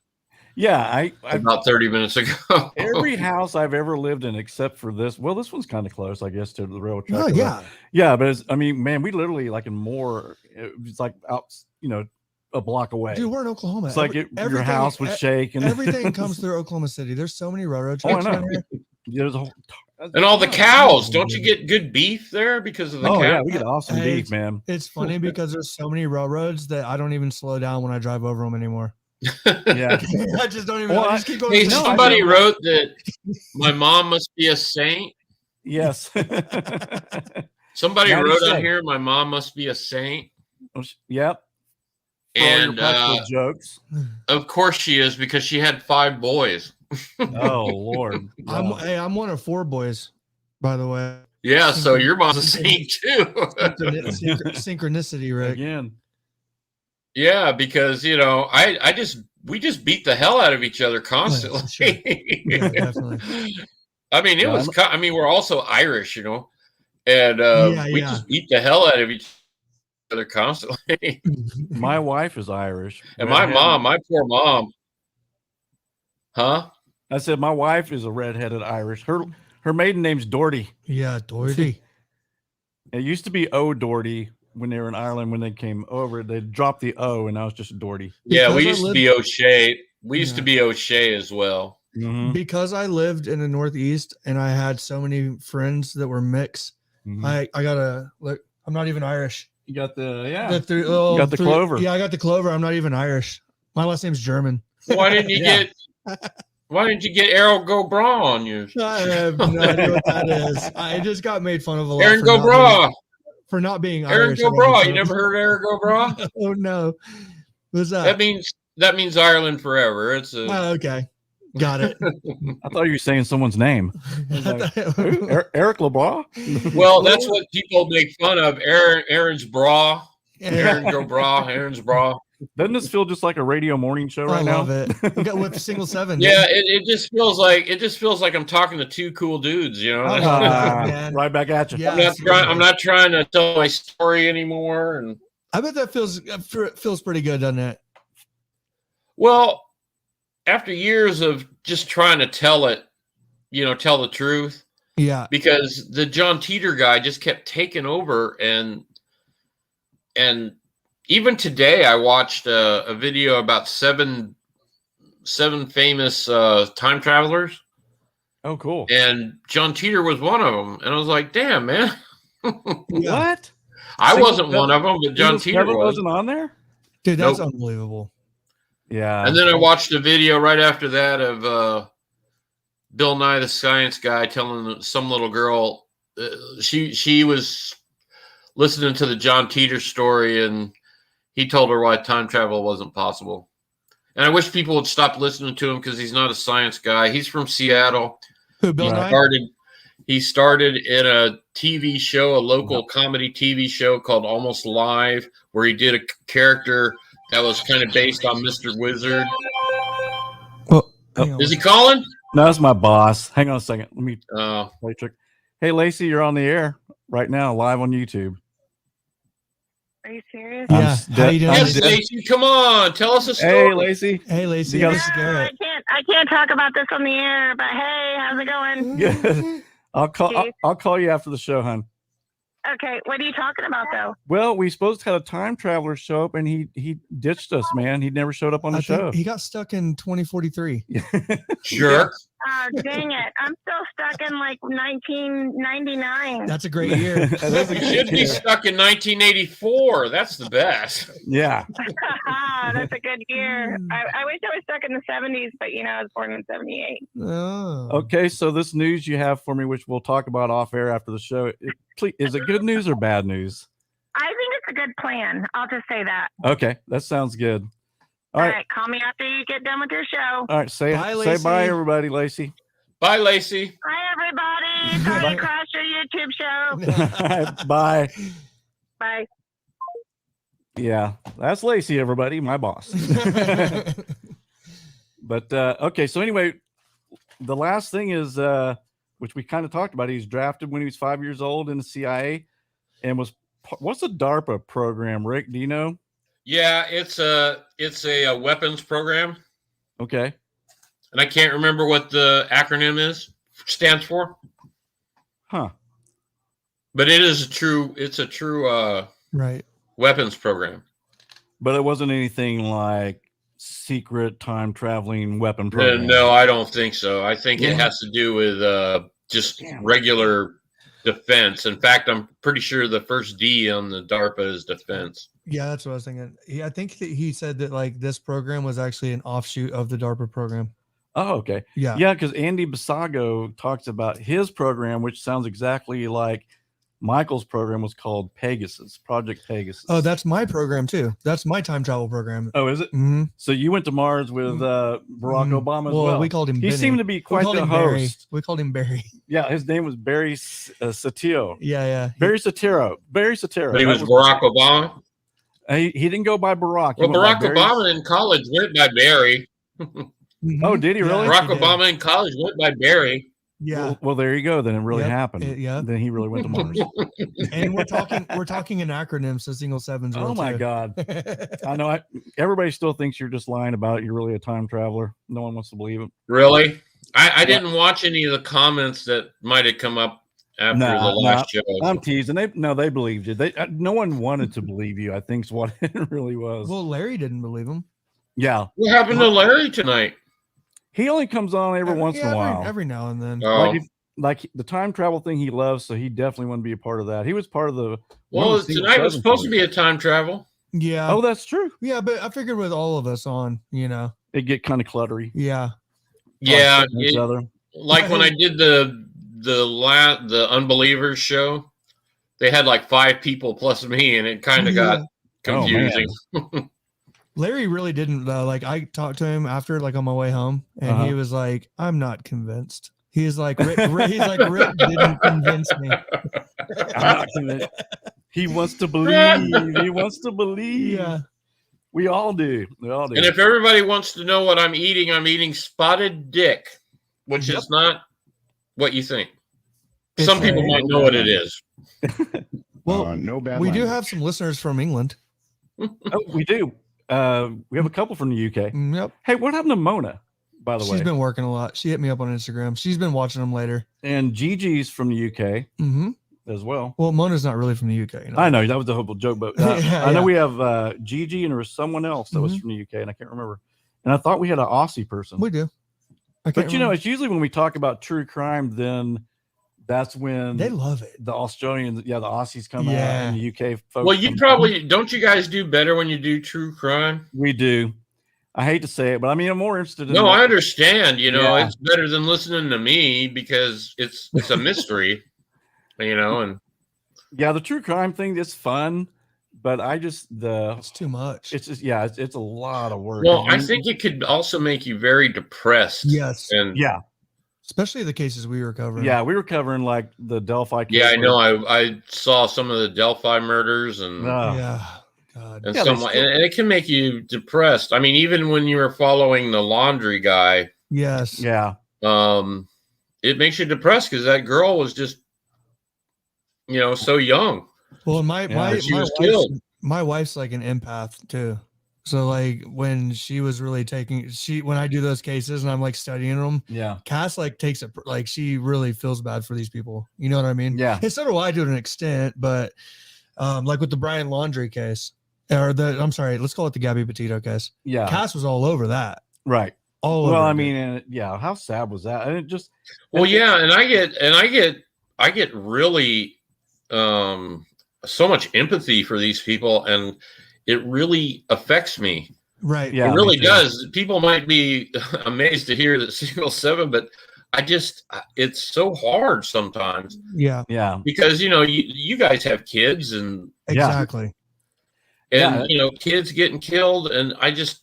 Yeah, I about 30 minutes ago. every house I've ever lived in except for this. Well, this one's kind of close, I guess, to the railroad track. Oh yeah. Yeah, but it's, I mean, man, we literally like in Moore, it's like out, a block away. Dude, we're in Oklahoma. It's like your everything- house would shake and Everything comes through Oklahoma City. There's so many railroad Oh, I tracks know. around here. There's a whole, And all the cows, don't you get good beef there because of the oh cows? yeah, we get awesome Hey, beef, man. It's funny because there's so many railroads that I don't even slow down when I drive over them anymore. Yeah, I just don't even. Well, I just keep going. Hey, No, I somebody know. wrote that my mom must be a saint. yes. Somebody How'd he wrote say? on here, my mom must be a saint. Yep. For all your And practical jokes. of course she is, because she had 5 boys. Oh Lord. Wow. I'm one of 4 boys, by the way. Yeah, so your mom's a saint too. Synchronicity, Rick. Again. Yeah, because we just beat the hell out of each other constantly. sure. Yeah, definitely. I mean, we're also Irish, and we Yeah. just beat the hell out of each other constantly. My wife is Irish. And my poor mom, huh? I said my wife is a redheaded Irish. Her maiden name's Doherty. Yeah, Doherty. It used to be O'Doherty when they were in Ireland. When they came over, they dropped the O, and now it's just Doherty. Yeah, we Because I used to lived- be O'Shea. We used to Yeah. be O'Shea as well. Mhm, Because I lived in the Northeast and I had so many friends that were mixed. mhm. I gotta look. I'm not even Irish. You got the You got the clover. Yeah, I got the clover. I'm not even Irish. My last name's German. Why didn't you Yeah. Why didn't you get Errol Go Bra on you? I have no idea what that is. I just got made fun of a lot Aaron for Go not Bra. for not being Aaron Irish. Go Bra. You never heard Aaron Go Bra? Oh no, what's That that? means Ireland forever. It's a Oh, okay, got it. I thought you were saying someone's name. I was like, who? Eric LeBlanc? well, that's what people make fun of. Aaron's bra. Aaron Go Bra. Aaron's bra. Doesn't this feel just like a radio morning show I right now? love it. We got with single 7. Yeah, it just feels like I'm talking to 2 cool dudes. Oh, Ah, man. right back at you. Yeah. I'm not trying to tell my story anymore. And I bet that feels pretty good, doesn't it? well, after years of just trying to tell it, tell the truth, Yeah. because the John Teeter guy just kept taking over, and even today I watched a video about seven famous time travelers, Oh, cool. and John Teeter was one of them, and I was like, damn, man. What? I Single wasn't one of them, but John Eagles Teeter Never was. wasn't on there? Dude, that's Nope. unbelievable. Yeah. And then I watched a video right after that of Bill Nye the Science Guy telling some little girl she was listening to the John Teeter story, and he told her why time travel wasn't possible. And I wish people would stop listening to him, because he's not a science guy. He's from Seattle. Who, Bill Right. Nye? He started in a TV show, a local comedy TV show called Almost Live, where he did a character that was kind of based on Mr. Wizard. Well, hang on. Is he calling? No, that's my boss. Hang on a second. Let me Oh. play a trick. Hey, Lacey, you're on the air right now, live on YouTube. Are you serious? I'm Yeah. s- How you doing? Yes, dead. Lacey, come on, tell us a story. Hey, Lacey. Hey, Lacey. You gotta- This is No, Garrett. I can't talk about this on the air. But hey, how's it going? Good. I'll Keith? call you after the show, hon. Okay, what are you talking about though? Well, we supposed to have a time traveler show up, and he ditched us, man. He never showed up on the I show. think he got stuck in 2043. Jerk. Oh, dang it! I'm still stuck in like 1999. That's a great year. That is a You good should be year. stuck in 1984. That's the best. Yeah. That's a good year. I wish I was stuck in the 70s, but I was born in 78. Oh. Okay, so this news you have for me, which we'll talk about off air after the show, is it good news or bad news? I think it's a good plan. I'll just say that. Okay, that sounds good. All All right, right. call me after you get done with your show. All right, say Bye, bye, Lacey. everybody, Lacey. Bye, Lacey. Bye, everybody. Sorry I crashed your YouTube show. All right, bye. Bye. Yeah, that's Lacey, everybody, my boss. But okay, so anyway, the last thing is, which we kind of talked about. He's drafted when he was 5 years old in the CIA, and what's a DARPA program? Rick, do you know? Yeah, it's a weapons program, Okay, and I can't remember what the acronym stands for, huh? but it's a true Right. weapons program. But it wasn't anything like secret time traveling weapon program. No, I don't think so. I think Yeah. it has to do with just Damn. regular defense. In fact, I'm pretty sure the first D on the DARPA is defense. Yeah, that's what I was thinking. I think that he said that like this program was actually an offshoot of the DARPA program. Oh, okay. Yeah. Yeah, because Andy Basago talks about his program, which sounds exactly like Michael's program was called Pegasus, Project Pegasus. Oh, that's my program too. That's my time travel program. Oh, is it? Mm-hmm. So you went to Mars with Barack Obama as well. We called him. He Benny. seemed to be We quite called the him Barry. host. We called him Barry. Yeah, his name was Barry Satiro. Yeah. Barry Satiro. Barry Satiro. But he That was Barack Obama. He didn't go by Barack. He Well, went by Barack Barry. Obama in college went by Barry. Oh, did he really? Barack he did. Obama in college went by Barry. Yeah. Well, there you go. Then it really Yep, happened. yeah. Then he really went to Mars. And we're talking in acronyms, so single sevens. Oh my God. I know. Everybody still thinks you're just lying about it. You're really a time traveler. No one wants to believe it. Really? I didn't watch any of the comments that might have come up after the last show. I'm teasing. They believed you. No one wanted to believe you, I think is what it really was. Well, Larry didn't believe him. Yeah. What happened to Larry tonight? He only comes on every once in a while. Every now and then. Oh, Like the time travel thing he loves, so he definitely wouldn't be a part of that. He was part of the well, tonight was supposed to be a time travel. Yeah. Oh, that's true. Yeah, but I figured with all of us on, It get kind of cluttery. Yeah. Yeah, Each other. like when I did the Unbelievers show, they had like 5 people plus me, and it kind of got confusing. Larry really didn't like I talked to him after like on my way home and he was like, I'm not convinced. He's like Rick didn't convince me. I'm not convinced. He wants to believe. He wants to believe. Yeah. We all do. We all do. And if everybody wants to know what I'm eating spotted dick, which is not what you think. Some people might know what it is. Well, no bad we do language. have some listeners from England. Oh, we do. We have a couple from the UK. Yep. Hey, what happened to Mona, by the way? She's been working a lot. She hit me up on Instagram. She's been watching them later. And Gigi's from the UK Mm-hmm. as well. Well, Mona's not really from the UK. I know that was a whole joke, but Yeah, I know yeah. we have Gigi and there was someone else that was from the UK, and I can't remember. And I thought we had an Aussie person. We do. But it's usually when we talk about true crime, then that's when they love it. the Australians, the Aussies come out, Yeah. and the UK folks. Well, you come probably don't. You guys do better when you do true crime. We do. I hate to say it, but I mean, I'm more interested in. No, I understand. Yeah. It's better than listening to me because it's a mystery. And Yeah, the true crime thing is fun, but I just It's too much. it's just it's a lot of work. well, I think it could also make you very depressed. Yes. And Yeah, Especially the cases we were covering. yeah, we were covering like the Delphi. Case yeah, I where- know. I saw some of the Delphi murders and Yeah. God. and Yeah, some, they and still- it can make you depressed. I mean, even when you were following the laundry guy, Yes. Yeah, it makes you depressed because that girl was just, so young. Well, my Yeah, my she my was wife's, killed. my wife's like an empath too. So like when she was really when I do those cases and I'm like studying them, Yeah. Cass like takes it, like she really feels bad for these people. You know what I mean? Yeah. And so do I to an extent, but like with the Brian Laundrie case, I'm sorry, let's call it the Gabby Petito case. Yeah. Cass was all over that. Right. All Well, over I it, mean, dude. yeah, how sad was that? And it just, Well, yeah, and I get really so much empathy for these people, and it really affects me. Right. Yeah, it really me too. does. People might be amazed to hear that single 7, but it's so hard sometimes. Yeah. Yeah. Because you guys have kids and Exactly. Yeah. kids getting killed, and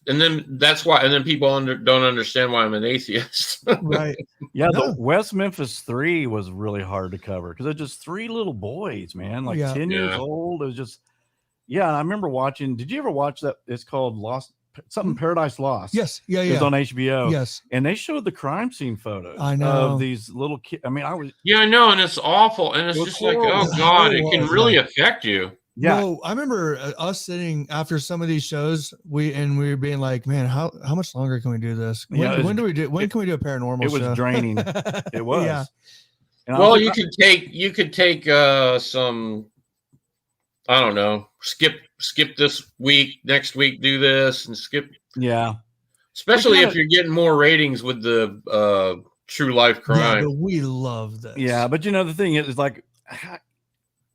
then that's why, and then people don't understand why I'm an atheist. Right. Yeah, No. the West Memphis 3 was really hard to cover because it's just 3 little boys, man, like Yeah. 10 years Yeah. old. It was just, yeah. I remember watching. Did you ever watch that? It's called Paradise Lost. Yes. Yeah. It was Yeah. on HBO. Yes. And they showed the crime scene photos I know. of these little kids. I mean, Yeah, I know, and it's awful, and it's It was just like, horrible. oh God, It it can was, really yeah. affect you. Yeah. No, I remember us sitting after some of these shows, we were being like, man, how much longer can we do this? When, Yeah, it was- when do we do? When can we do a paranormal it was show? draining. It was. Yeah. And I Well, was you like, could take some, I don't know, skip this week, next week do this, and skip. yeah. Especially kinda- if you're getting more ratings with the true life Yeah, crime. but we love this. Yeah, but the thing is like,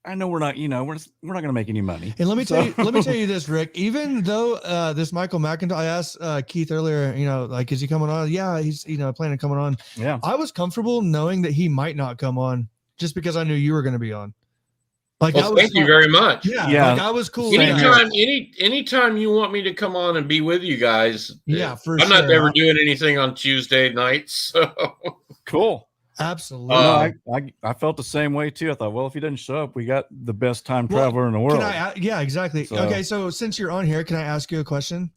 I know we're not, we're not going to make any money. And let me So- tell you this, Rick. Even though this Michael Macintosh, I asked Keith earlier, like, is he coming on? Yeah, he's planning on coming on. Yeah. I was comfortable knowing that he might not come on, just because I knew you were going to be on. Like, Well, thank you very much. Yeah, Yeah. like I was cool. with that. Anytime you want me to come on and be with you guys, Yeah, for I'm sure. not ever doing anything on Tuesday nights. So. Cool. Absolutely. No, I felt the same way too. I thought, well, if he doesn't show up, we got the best time traveler in the world. Yeah, exactly. So- Okay, so since you're on here, can I ask you a question?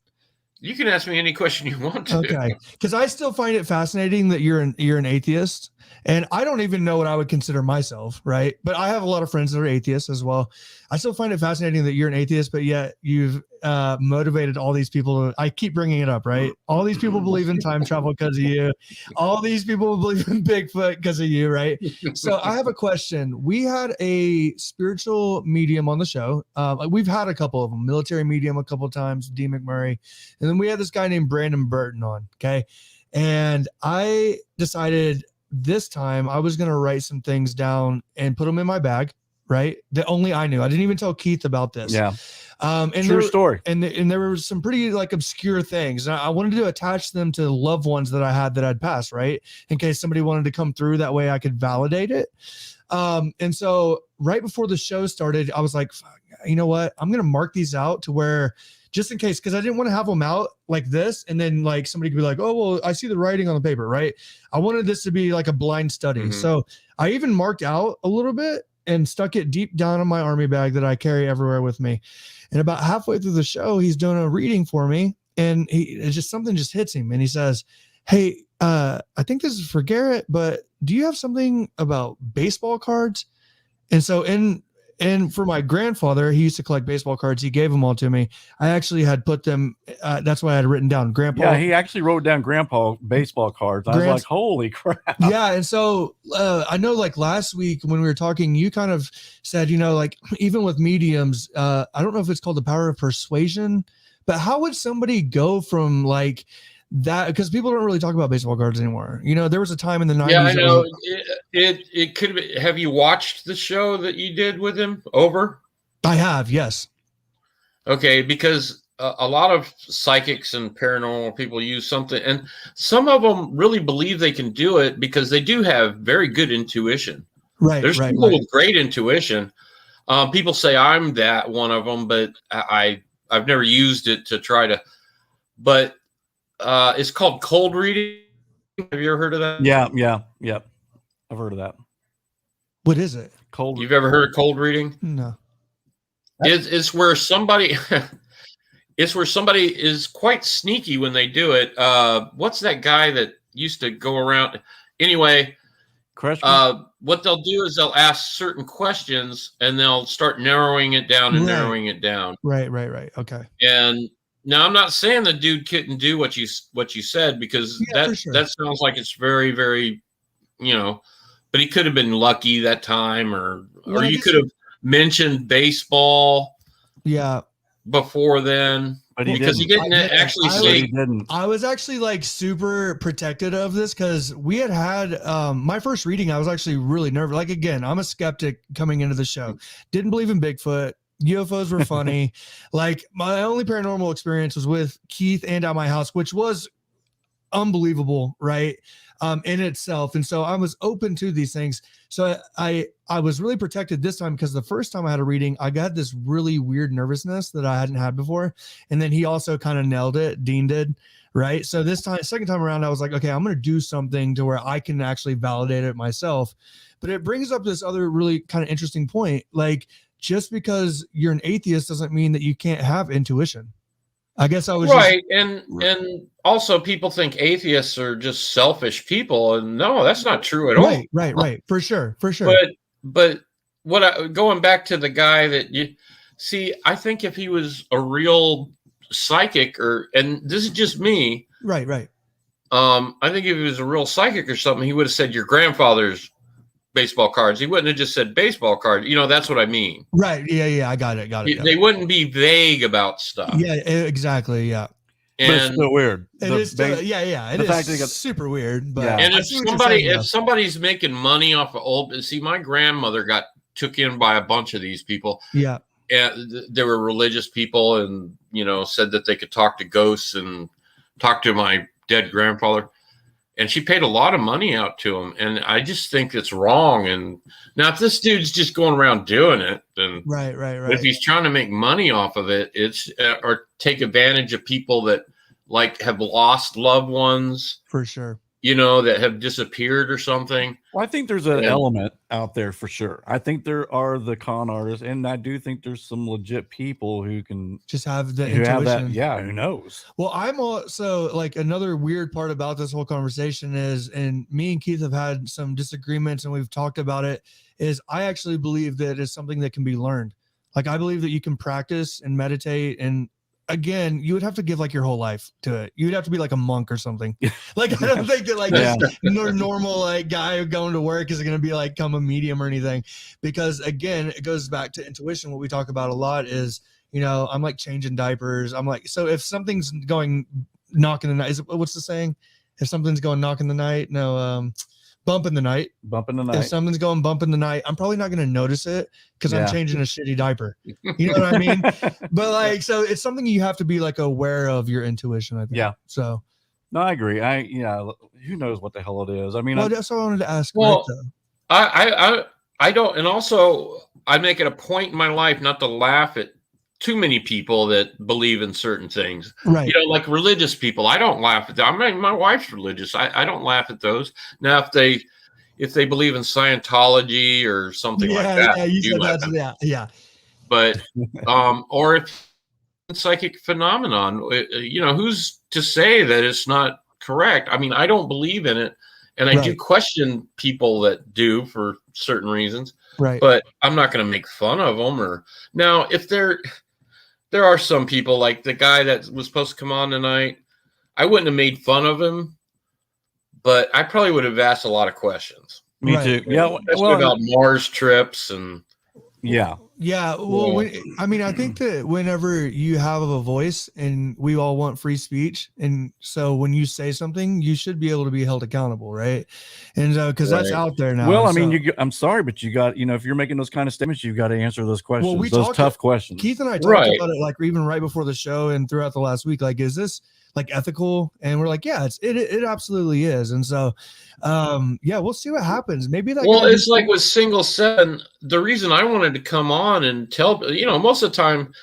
You can ask me any question you want to. Okay, because I still find it fascinating that you're an atheist, and I don't even know what I would consider myself, right? But I have a lot of friends that are atheists as well. I still find it fascinating that you're an atheist, but yet you've motivated all these people. I keep bringing it up, right? All these people believe in time travel because of you. All these people believe in Bigfoot because of you, right? So I have a question. We had a spiritual medium on the show. We've had a couple of them, military medium a couple of times, D. McMurray. And then we had this guy named Brandon Burton on. Okay. And I decided this time I was going to write some things down and put them in my bag, right? That only I knew. I didn't even tell Keith about this. Yeah. And True story. And there were some pretty like obscure things. And I wanted to attach them to loved ones that I had that I'd passed, right? In case somebody wanted to come through, that way I could validate it. And so right before the show started, I was like, you know what? I'm going to mark these out to where, just in case, because I didn't want to have them out like this. And then like somebody could be like, oh, well, I see the writing on the paper, right? I wanted this to be like a blind study. Mhm. So I even marked out a little bit and stuck it deep down in my army bag that I carry everywhere with me. And about halfway through the show, he's doing a reading for me. And something just hits him. And he says, hey, I think this is for Garrett, but do you have something about baseball cards? And so and for my grandfather, he used to collect baseball cards. He gave them all to me. I actually had put them. That's why I had written down Grandpa. Yeah, he actually wrote down Grandpa baseball cards. I was like, holy crap. Yeah. And so I know like last week when we were talking, you kind of said, like even with mediums, I don't know if it's called the power of persuasion, but how would somebody go from like that? Because people don't really talk about baseball cards anymore. There was a time in the 90s. Yeah, I know. It could be. Have you watched the show that you did with him over? I have, yes. Okay, because a lot of psychics and paranormal people use something, and some of them really believe they can do it because they do have very good intuition. Right. There's right, people right. with great intuition. People say I'm that one of them, but I've never used it to try to. But it's called cold reading. Have you ever heard of that? Yeah. I've heard of that. What is it? Cold. You've ever heard of cold reading? No. It's where somebody is quite sneaky when they do it. What's that guy that used to go around? Anyway, Crush. What they'll do is they'll ask certain questions and they'll start narrowing it down and Right. narrowing it down. Right. Okay. And now I'm not saying the dude couldn't do what you said, because Yeah, for sure. that sounds like it's very, very, but he could have been lucky that time, or Well, you could have mentioned baseball Yeah. before then. But he because he didn't. didn't actually I say. He didn't. I was actually like super protected of this because we had my first reading. I was actually really nervous. Like, again, I'm a skeptic coming into the show. Didn't believe in Bigfoot. UFOs were funny. Like, my only paranormal experience was with Keith and at my house, which was unbelievable, right? In itself. And so I was open to these things. So I was really protected this time because the first time I had a reading, I got this really weird nervousness that I hadn't had before. And then he also kind of nailed it. Dean did. Right. So this time, second time around, I was like, okay, I'm going to do something to where I can actually validate it myself. But it brings up this other really kind of interesting point. Like, just because you're an atheist doesn't mean that you can't have intuition. I guess I was right. And also people think atheists are just selfish people. And no, that's not true at all. Right. For sure. But going back to the guy that you see, I think if he was a real psychic, and this is just me. Right. I think if he was a real psychic or something, he would have said your grandfather's baseball cards. He wouldn't have just said baseball card. That's what I mean. Right. Yeah. I got it. They wouldn't be vague about stuff. Yeah, exactly. Yeah. But it's still weird. It is still, yeah. It is super weird. But Yeah. And if somebody's making money off of my grandmother took in by a bunch of these people. Yeah. And they were religious people, and said that they could talk to ghosts and talk to my dead grandfather. And she paid a lot of money out to him. And I just think it's wrong. And now if this dude's just going around doing it, then right. If he's trying to make money off of it, it's or take advantage of people that like have lost loved ones, for sure, that have disappeared or something. Well, I think there's an element out there for sure. I think there are the con artists, and I do think there's some legit people who can just have the intuition. Have that. Yeah, who knows? Well, I'm also like, another weird part about this whole conversation is, and me and Keith have had some disagreements and we've talked about it, is I actually believe that it's something that can be learned. Like, I believe that you can practice and meditate, and again, you would have to give like your whole life to it. You'd have to be like a monk or something. Like, I don't think that like this normal like guy going to work is going to be like come a medium or anything, because again, it goes back to intuition. What we talk about a lot is, I'm like changing diapers. I'm like, so if something's going knock in the night, what's the saying? If something's going knock in the night, bump in the night. If something's going bump in the night, I'm probably not going to notice it because I'm changing a shitty diaper. You know what I mean? But like, so it's something you have to be like aware of your intuition, I think. Yeah. So. No, I agree. Who knows what the hell it is? I mean, that's what I wanted to ask. Well, Rick, I don't, and also I make it a point in my life not to laugh at too many people that believe in certain things. Right. Like religious people. I don't laugh at them. My wife's religious. I don't laugh at those. Now, if they believe in Scientology or something like that. Yeah, you said that. Yeah. But, or if psychic phenomenon, who's to say that it's not correct? I mean, I don't believe in it. And I do question people that do for certain reasons. Right. But I'm not going to make fun of them. Now, if there are some people like the guy that was supposed to come on tonight, I wouldn't have made fun of him, but I probably would have asked a lot of questions. Me too. Yeah. Especially about Mars trips and. Yeah. Yeah. Well, I think that whenever you have a voice, and we all want free speech, and so when you say something, you should be able to be held accountable, right? And because that's out there now. Well, I mean, I'm sorry, but you got, if you're making those kind of statements, you've got to answer those questions. Well, those tough questions. Keith and I talked about it, like even right before the show and throughout the last week. Like, is this like ethical? And we're like, yeah, it absolutely is. And so, we'll see what happens. Maybe that. Well, it's like with Single 7. The reason I wanted to come on and tell, most of the time,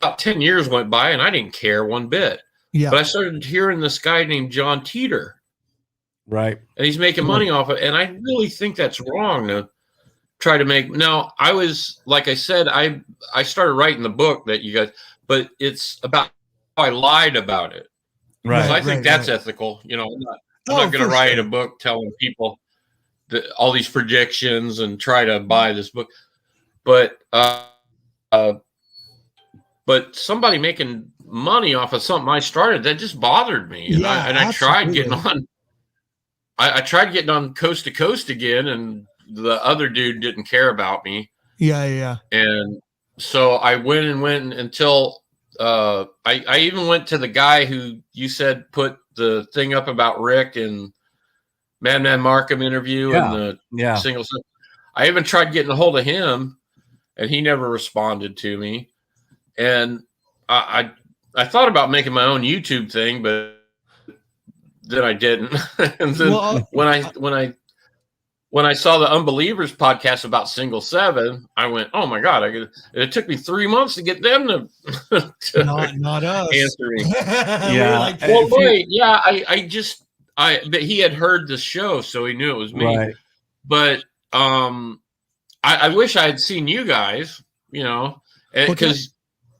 about 10 years went by and I didn't care one bit. Yeah. But I started hearing this guy named John Teeter. Right. And he's making money off it. And I really think that's wrong to try to make. Now, I was, like I said, I started writing the book that you guys, but it's about how I lied about it. Right. So I think that's ethical. I'm not going to write a book telling people all these predictions and try to buy this book. But but somebody making money off of something I started, that just bothered me. And I tried getting on. I tried getting on Coast to Coast again, and the other dude didn't care about me. Yeah. And so I went until I even went to the guy who you said put the thing up about Rick and Madman Markham interview and the single. I even tried getting a hold of him, and he never responded to me. And I thought about making my own YouTube thing, but then I didn't. And then when I saw the Unbelievers podcast about Single 7, I went, "Oh my God!" It took me 3 months to get them to not us answer me. Yeah. Well, wait, yeah, but he had heard the show, so he knew it was me. Right. But I wish I had seen you guys, because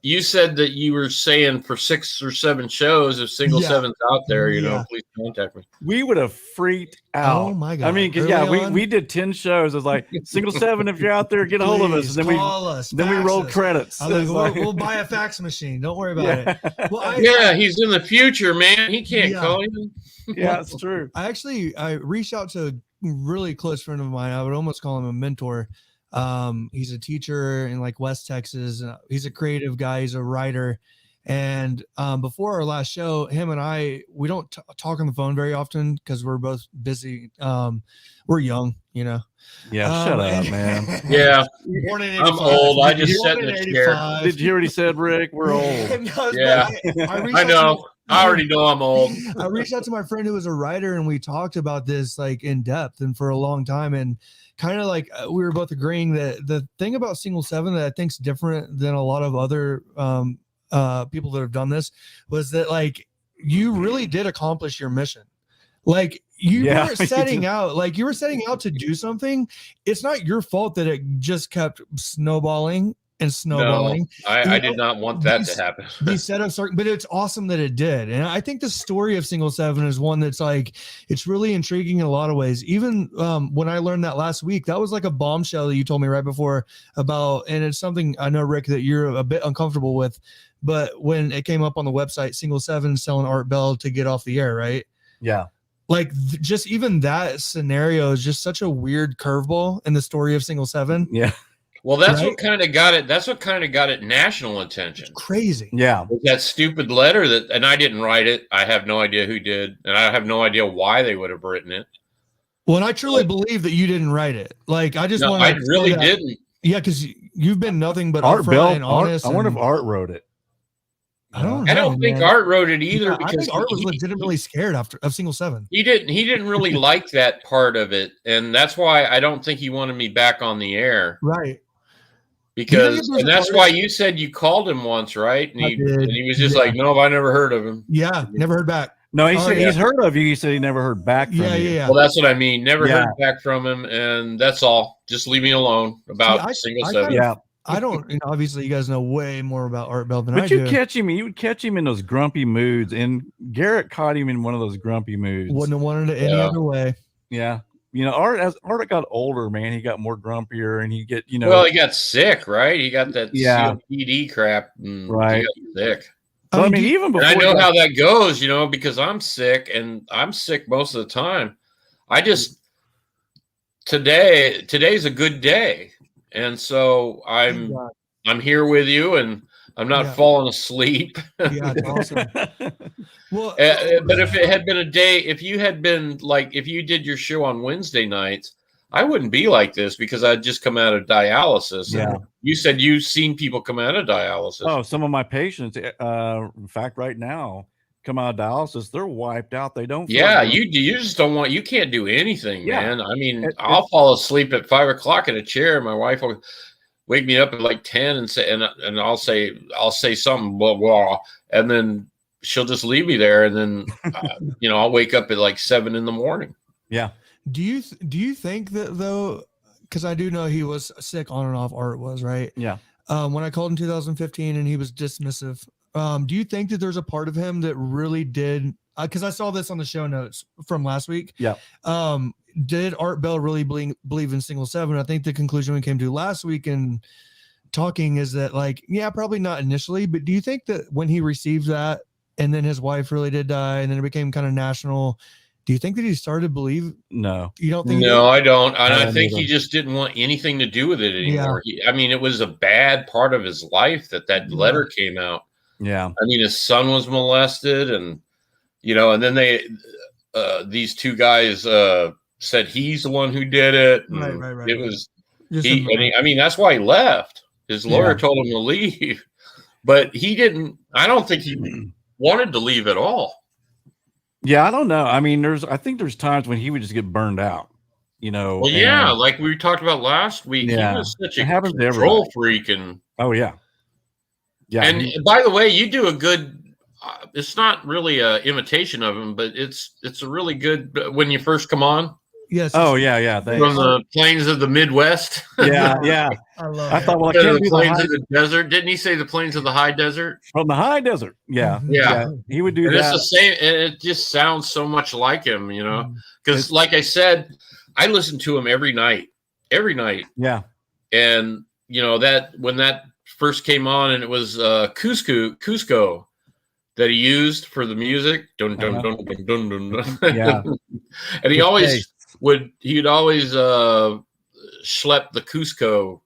you said that you were saying for 6 or 7 shows, if Single 7's out there, please contact me. We would have freaked out. Oh my God. I mean, because we did 10 shows. It was like, Single 7, if you're out there, get a hold of us. And then we rolled credits. We'll buy a fax machine. Don't worry about it. Well, he's in the future, man. He can't call you. Yeah, it's true. I reached out to a really close friend of mine. I would almost call him a mentor. He's a teacher in like West Texas. He's a creative guy. He's a writer. And before our last show, him and we don't talk on the phone very often because we're both busy. We're young, Yeah, shut up, man. Yeah, born in I'm old. I just sat in the chair. Did you hear what he said, Rick? We're old. Yeah, I know. I already know I'm old. I reached out to my friend who was a writer, and we talked about this like in depth and for a long time. And kind of like we were both agreeing that the thing about Single 7 that I think's different than a lot of other people that have done this was that like you really did accomplish your mission. Like you were setting out to do something. It's not your fault that it just kept snowballing. No, I did not want that to happen. But it's awesome that it did. And I think the story of Single 7 is one that's like, it's really intriguing in a lot of ways. Even when I learned that last week, that was like a bombshell that you told me right before about, and it's something I know, Rick, that you're a bit uncomfortable with, but when it came up on the website, Single 7 selling Art Bell to get off the air, right? Yeah. Like just even that scenario is just such a weird curveball in the story of Single 7. Yeah. Well, that's what kind of got it. That's what kind of got it national attention. It's crazy. Yeah. That stupid letter and I didn't write it. I have no idea who did. And I have no idea why they would have written it. Well, and I truly believe that you didn't write it. Like, I really didn't. Yeah. Cause you've been nothing but Art Bell and honest. I wonder if Art wrote it. I don't think Art wrote it either, because I think Art was legitimately scared of Single 7. He didn't really like that part of it. And that's why I don't think he wanted me back on the air. Right. Because and that's why you said you called him once, right? And he was just like, "No, I never heard of him." Yeah, never heard back. No, he said he's heard of you. He said he never heard back from you. Yeah. Well, that's what I mean. Never heard back from him, and that's all. Just leave me alone about Single 7. I don't. Obviously, you guys know way more about Art Bell than I do. But you would catch him in those grumpy moods, and Garrett caught him in one of those grumpy moods. Wouldn't have wanted it any other way. Yeah. As Art got older, man, he got more grumpier, and he Well, he got sick, right? He got that COPD crap, and right? He got sick. I mean, even before I know how that goes, because I'm sick, and I'm sick most of the time. I just today's a good day, and so I'm here with you, and I'm not falling asleep. Yeah, it's awesome. Well, but if it had been a day, if you did your show on Wednesday nights, I wouldn't be like this because I'd just come out of dialysis. Yeah. You said you've seen people come out of dialysis. Oh, some of my patients, in fact, right now, come out of dialysis, they're wiped out. They don't. You just don't want. You can't do anything, man. I mean, I'll fall asleep at 5 o'clock in a chair. My wife will wake me up at like 10 and say, and I'll say something, blah, blah, and then she'll just leave me there. And then, I'll wake up at like 7 in the morning. Yeah. Do you think that though, cause I do know he was sick on and off, Art was, right? Yeah. When I called in 2015 and he was dismissive, do you think that there's a part of him that really did because I saw this on the show notes from last week. Yeah. Did Art Bell really believe in single seven? I think the conclusion we came to last week in talking is that, like, yeah, probably not initially, but do you think that when he received that and then his wife really did die and then it became kind of national, do you think that he started to believe? No. You don't think? No, I don't. And I I don't think either. he just didn't want anything to do with it anymore. I mean, it was a bad part of his life that letter came out. Yeah. I mean, his son was molested, and and then these two guys said he's the one who did it. And Right. It was Just I mean, that's why he left. His lawyer told him to leave, but he didn't. I don't think he wanted to leave at all. Yeah, I don't know. I mean, I think there's times when he would just get burned out, Well, yeah, like we talked about last week, he was such a control freak, and oh yeah. And by the way, you do a good. It's not really a imitation of him, but it's a really good when you first come on. Yes. Oh yeah. Thanks. From the plains of the Midwest. Yeah. I love I it. thought, well, I can't the do plains of the desert. Didn't he say the plains of the high desert? from the high desert. Yeah. Yeah. He would do And that. it's the same, and it just sounds so much like him, because like I said, I listen to him every night. Yeah. And that when that first came on, and it was Cusco that he used for the music. Dun, dun, dun, dun, dun, dun, dun. Yeah. And he'd always schlep the Cusco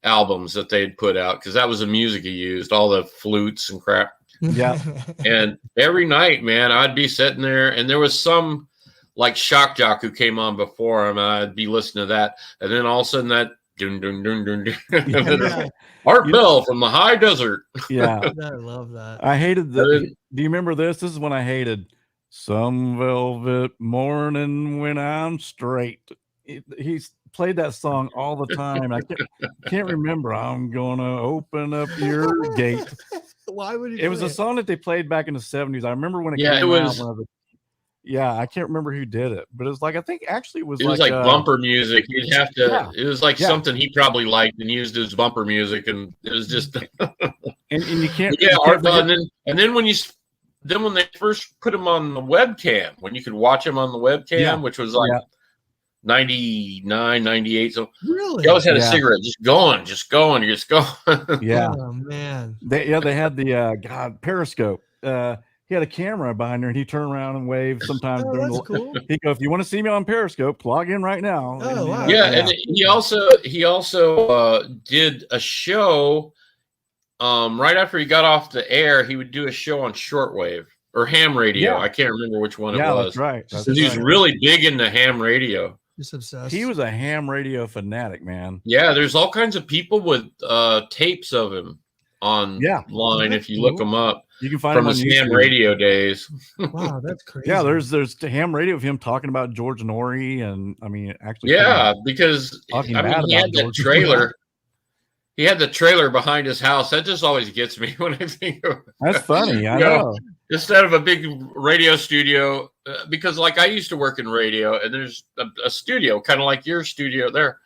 albums that they'd put out, because that was the music he used, all the flutes and crap. Yeah. And every night, man, I'd be sitting there, and there was some like shock jock who came on before him, and I'd be listening to that, and then all of a sudden that dun dun dun dun dun. Art Bell from the high desert. Yeah. I love that. I hated the. Do you remember this? This is when I hated "Some Velvet Morning When I'm Straight." He's played that song all the time. I can't remember. I'm gonna open up your gate. Why would It was a song that they played back in the 70s. I remember when it Yeah, came it was. out. Yeah, I can't remember who did it, but it was like, I think actually it was like bumper music. You'd have to. Yeah. It was like something he probably liked and used as bumper music, and it was just. and you can't. Yeah, you can't Art Bell, and then when they first put him on the webcam, when you could watch him on the webcam, which was like 99, 98. So really, he always had a cigarette, just going. Yeah. Oh man. They had the Periscope. He had a camera behind there, and he turned around and waved sometimes. Oh, that's cool. He'd go, "If you want to see me on Periscope, log in right now." Oh, wow. Yeah, and he also did a show. Right after he got off the air, he would do a show on shortwave or ham radio. Yeah. I can't remember which one it Yeah, was. that's right. That's He was right. really big into ham radio. Just obsessed. He was a ham radio fanatic, man. Yeah, there's all kinds of people with tapes of him online if you look them up. You can find from him on his ham YouTube. radio days. Wow, that's crazy. Yeah, there's ham radio of him talking about George Norrie, and I mean, actually, Yeah, because talking I mean, bad he had about that George. trailer. He had the trailer behind his house. That just always gets me when I think of. That's funny. I You know, know. Instead of a big radio studio, because like I used to work in radio, and there's a studio kind of like your studio there,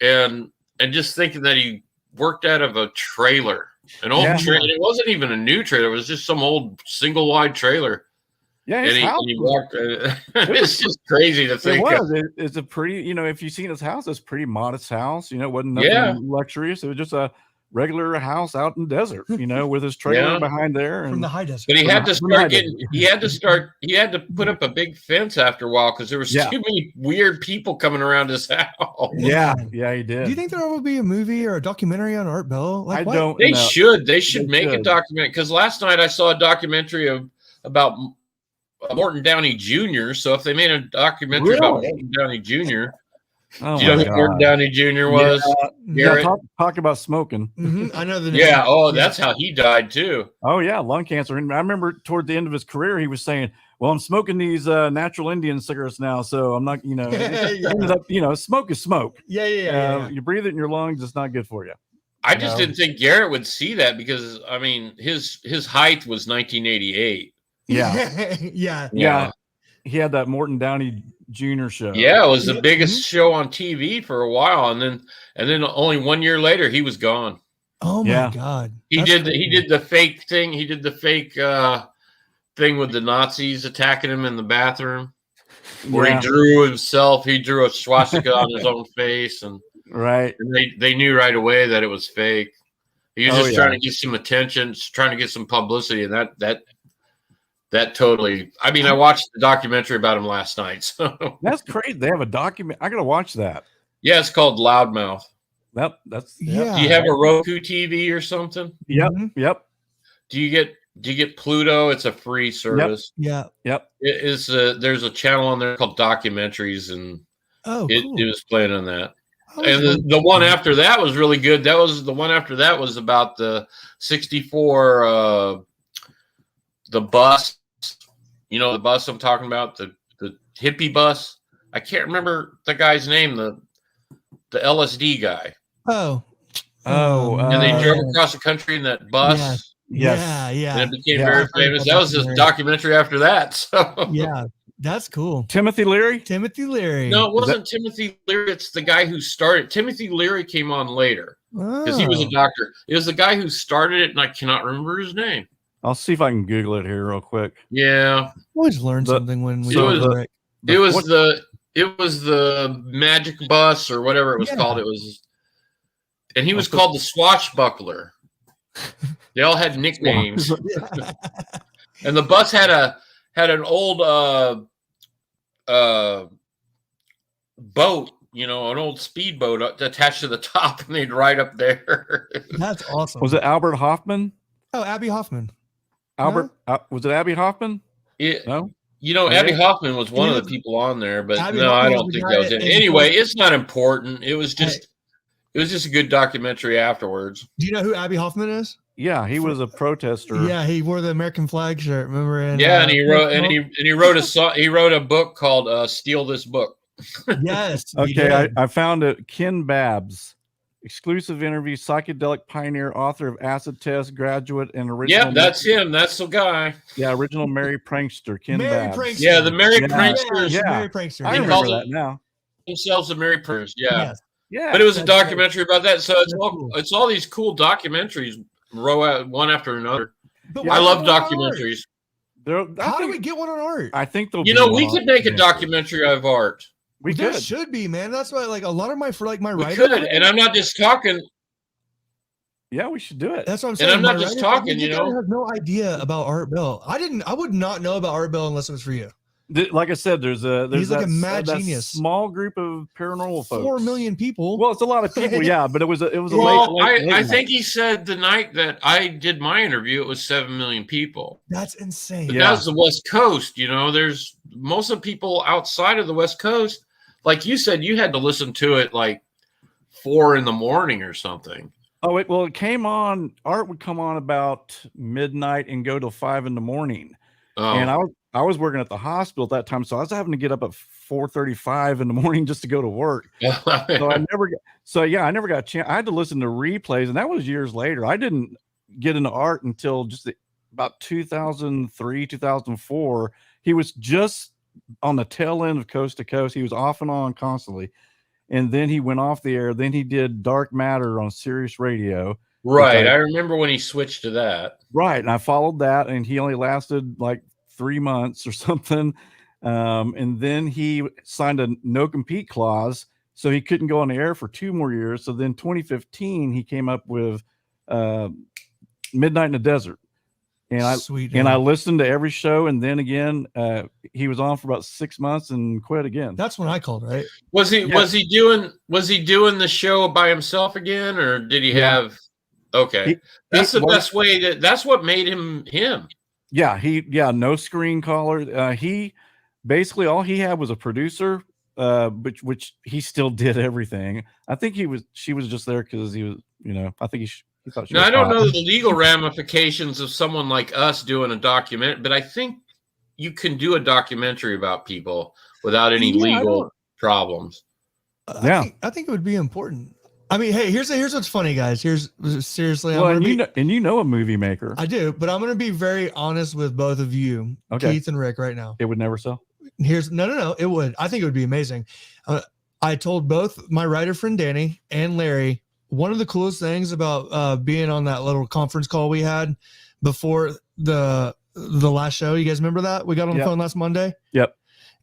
and just thinking that he worked out of a trailer, an old trailer. It wasn't even a new trailer; it was just some old single wide trailer. Yeah, and he walked. It's just crazy to think. It's a pretty, if you've seen his house, it's a pretty modest house. It wasn't nothing luxurious. It was just a regular house out in the desert, with his trailer behind there. And from the high desert. But he had to start getting. He had to put up a big fence after a while because there was too many weird people coming around his house. Yeah, he did. Do you think there will be a movie or a documentary on Art Bell? I don't. They should. They should make a documentary, because last night I saw a documentary about Morton Downey Jr. So if they made a documentary about Morton Downey Jr., do you know who Morton Downey Jr. was? Yeah, talk about smoking. Mm-hmm. I know the name. Yeah. Oh, that's how he died too. Oh yeah, lung cancer. And I remember toward the end of his career, he was saying, "Well, I'm smoking these natural Indian cigarettes now, so I'm not, ended up, smoke is smoke. Yeah. You breathe it in your lungs; it's not good for you." I just didn't think Garrett would see that, because I mean his height was 1988. Yeah. He had that Morton Downey Jr. show. Yeah, it was the biggest show on TV for a while, and then only 1 year later he was gone. Oh my God! He did the fake thing. He did the fake thing with the Nazis attacking him in the bathroom, where Yeah. he drew himself. He drew a swastika on his own face, and Right. they knew right away that it was fake. He was Oh, just yeah. trying to get some attention, trying to get some publicity, and that totally. I mean, I watched the documentary about him last night. So That's crazy. They have a document. I gotta watch that. yeah, it's called Loudmouth. That's Yeah. Do you have a Roku TV or something? Yep. Mhm. Yep. Do you get Pluto? It's a free service. Yeah. Yep. It is. There's a channel on there called Documentaries, and Oh, it cool. was playing on that. I was And the one after that was really good. That was the one after that was about the 64 the bus. You know the bus I'm talking about, the hippie bus. I can't remember the guy's name, the LSD guy. Oh. And they drove across the country in that bus. Yes. Yes. Yeah. And it became Yeah. very famous. That was a documentary after that. So Yeah. That's cool. Timothy Leary. Timothy Leary. no, it wasn't Timothy Leary. It's the guy who started. Timothy Leary came on later because he was a Oh. doctor. It was the guy who started it, and I cannot remember his name. I'll see if I can Google it here real quick. Yeah, Always learn The- something when we so do the- Rick. it was what- the magic bus or whatever it was Yeah. called. It was, and he was Okay. called the Swashbuckler. They all had nicknames, and the bus had an old boat, an old speedboat attached to the top, and they'd ride up there. That's awesome. Was it Albert Hoffman? Oh, Abby Hoffman. Albert? Was it Abby Hoffman? It, No. Abby Hoffman was one You of the people on there, but Abby no, I Hoffman don't was the think guy that was that- it. Anyway, it's not important. It was just a good documentary afterwards. Do you know who Abby Hoffman is? Yeah, he was a protester. Yeah, he wore the American flag shirt. Remember? And And he wrote a song. He wrote a book called "Steal This Book." Yes. he Okay, did. I found it. Ken Babbs, exclusive interview, psychedelic pioneer, author of Acid Test, graduate, and original. Yep, that's him. That's the guy. Yeah, original Merry Prankster, Ken Merry Babbs. Prankster. Yeah, the Merry Yeah. Pranksters Yeah. Merry Prankster. I He remember calls that it- now. themselves the Merry Pranksters. Yeah, Yes. Yeah, but it was a That's right. documentary about that. So it's That's all cool. it's all these cool documentaries, one after another. But Yeah, why I love not on art? documentaries. How do we get one on art? I think they'll. You be know, we on could make a eventually. documentary of art. We There could. should be, man. That's why, like, a lot of my my We writing. could, and I'm not just talking. Yeah, we should do it. That's what I'm And saying. I'm not my just writing- talking, you you guys know. have no idea about Art Bell. I would not know about Art Bell unless it was for you. Like I said, there's He's like a that, mad that genius. small group of paranormal folks. 4 million people. Well, it's a lot of people, yeah, but it was a Well, late I night. think he said the night that I did my interview, it was 7 million people. That's insane. But Yeah. that was the West Coast. There's most of the people outside of the West Coast. Like you said, you had to listen to it like 4 a.m. or something. Oh, it came on. Art would come on about midnight and go till 5 a.m. Oh, And I was working at the hospital at that time, so I was having to get up at 4:35 in the morning just to go to work. So I never got a chance. I had to listen to replays, and that was years later. I didn't get into art until just about 2003, 2004. He was just on the tail end of Coast to Coast. He was off and on constantly. And then he went off the air. Then he did Dark Matter on Sirius Radio. right. Okay. I remember when he switched to that. Right. And I followed that, and he only lasted like 3 months or something. And then he signed a no compete clause, so he couldn't go on the air for 2 more years. So then 2015, he came up with Midnight in the Desert. And I listened to every show, and then again, he was on for about 6 months and quit again. That's when I called, right? Was he Yeah. was he doing the show by himself again, or did he Yeah. have? Okay, that's the best way to. That's what made him him. Yeah, no screen caller. He basically all he had was a producer, which he still did everything. I think she was just there because he was, I think he thought she Now was I don't hot. know the legal ramifications of someone like us doing a document, but I think you can do a documentary about people without any Yeah, I legal don't- problems. Yeah. I think it would be important. I mean, hey, here's what's funny, guys. Seriously, Well, I'm and gonna be, you know a movie maker. I do, but I'm gonna be very honest with both of you, Okay. Keith and Rick, right now. It would never sell. Here's no, it would. I think it would be amazing. I told both my writer friend Danny and Larry one of the coolest things about being on that little conference call we had before the the last show. You guys remember that? We got on the Yep. phone last Monday. Yep.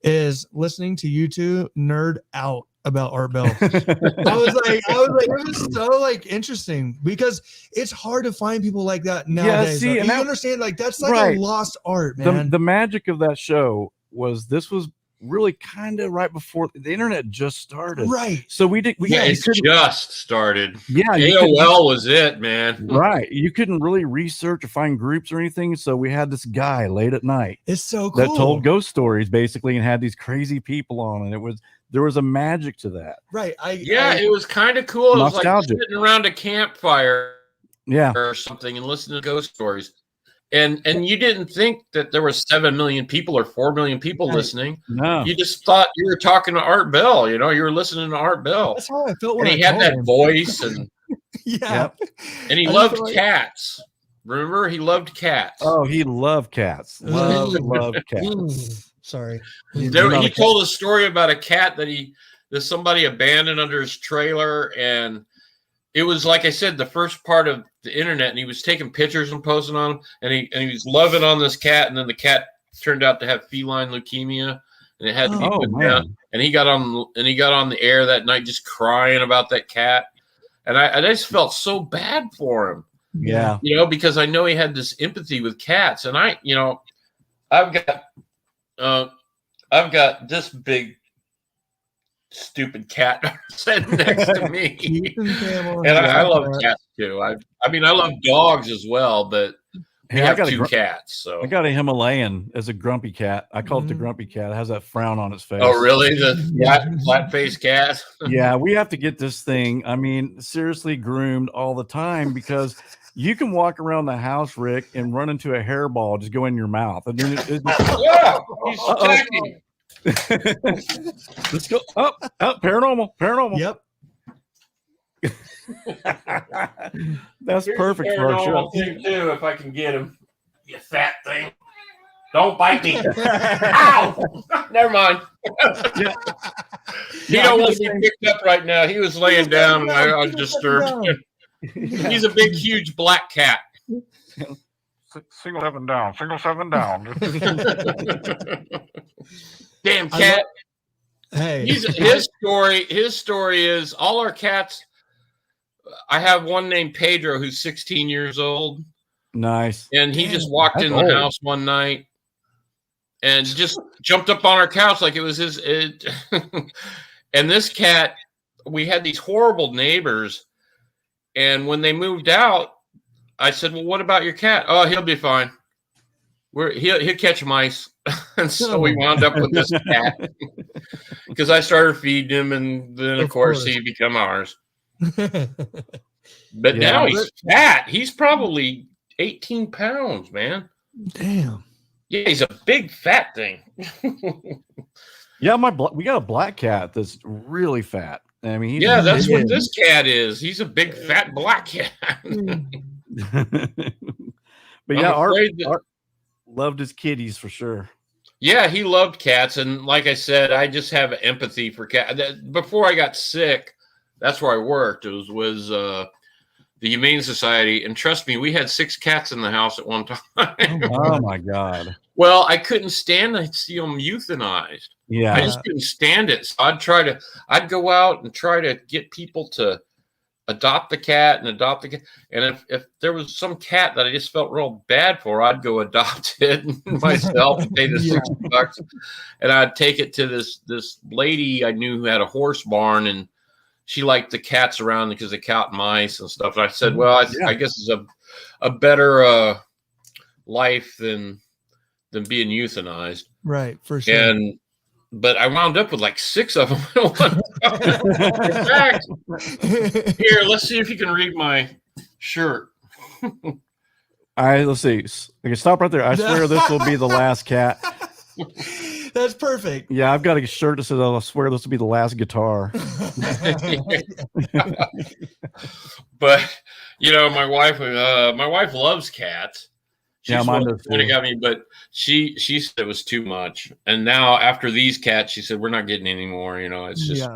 Is listening to you two nerd out about Art Bell. I was like, it was so like interesting because it's hard to find people like that nowadays. see, though. and You that- understand? Like that's like Right. a lost art, the, man. the magic of that show was this was really kind of right before the internet just started. Right. So we Yeah, you it couldn't- just started. yeah, you couldn't- AOL was it, man. right. You couldn't really research or find groups or anything. So we had this guy late at night It's so cool. that told ghost stories basically and had these crazy people on, and there was a magic to that. Right. It was kind of cool. It was like Nostalgic. sitting around a campfire Yeah. or something and listening to ghost stories. And you didn't think that there were 7 million people or 4 million people Right. listening. No. You just thought you were talking to Art Bell. You were listening to Art Bell. That's how I felt when And he I had called that him. voice, and Yeah. and he I just loved feel like- cats. Remember, he loved cats. Oh, he loved cats. Loved cats. Sorry. You're not He a cat. told a story about a cat that somebody abandoned under his trailer, and it was like I said, the first part of the internet, and he was taking pictures and posting on them, and he was loving on this cat, and then the cat turned out to have feline leukemia, and it had to be Oh put down. man. And he got on the air that night just crying about that cat, and I just felt so bad for him, Yeah. because I know he had this empathy with cats, and I've got this big stupid cat sitting next to me. Ethan Pamela. And I love Cat. cats too. I mean, I love dogs as well, but we Hey, I have got, 2 cats. So, I got a Himalayan as a grumpy cat. I call it the grumpy cat. It has that frown on its face. oh really? The flat faced cat? Yeah, we have to get this thing. I mean, seriously groomed all the time because you can walk around the house, Rick, and run into a hairball just go in your mouth. And then Yeah, he's attacking. let's go up, paranormal. Yep. That's Here's perfect a for our show. paranormal thing too, if I can get him. You fat thing! Don't bite me! Ow! Never mind. Yeah. He Yeah, don't I want to can be picked up right now. He was laying down, and I was disturbed. Yeah. He's a big, huge black cat. Single 7 down. Damn cat. Hey. His story is all our cats. I have one named Pedro who's 16 years old, Nice. and he just walked that's in the old. house one night and just jumped up on our couch like it was his. And this cat, we had these horrible neighbors, and when they moved out, I said, "Well, what about your cat?" "Oh, he'll be fine. He'll catch mice." And so we wound up with this cat because I started feeding him, and then of course he became ours. But Yeah. now he's fat. He's probably 18 pounds, man. Damn. Yeah, he's a big fat thing. Yeah, we got a black cat that's really fat. I mean, Yeah, that's what big. this cat is. He's a big fat black cat. But yeah, Art afraid that- loved his kitties for sure. Yeah, he loved cats, and like I said, I just have empathy for cats. Before I got sick, that's where I worked. It was the Humane Society, and trust me, we had 6 cats in the house at one time. Oh my god. Well, I couldn't stand to see them euthanized. I Yeah. just couldn't stand it. So I'd go out and try to get people to adopt the cat. And if there was some cat that I just felt real bad for, I'd go adopt it myself and pay the $60. And I'd take it to this lady I knew who had a horse barn, and she liked the cats around because they caught mice and stuff. And I said, well, I guess it's a better life than being euthanized. Right, for sure. But I wound up with like 6 of them. In fact, here, let's see if you can read my shirt. Let's see. Okay, stop right there. I swear this will be the last cat. That's perfect. Yeah, I've got a shirt that says, I swear this will be the last guitar. But my wife loves cats. Yeah, mine does too. Got me, but she said it was too much. And now after these cats, she said we're not getting any more. It's just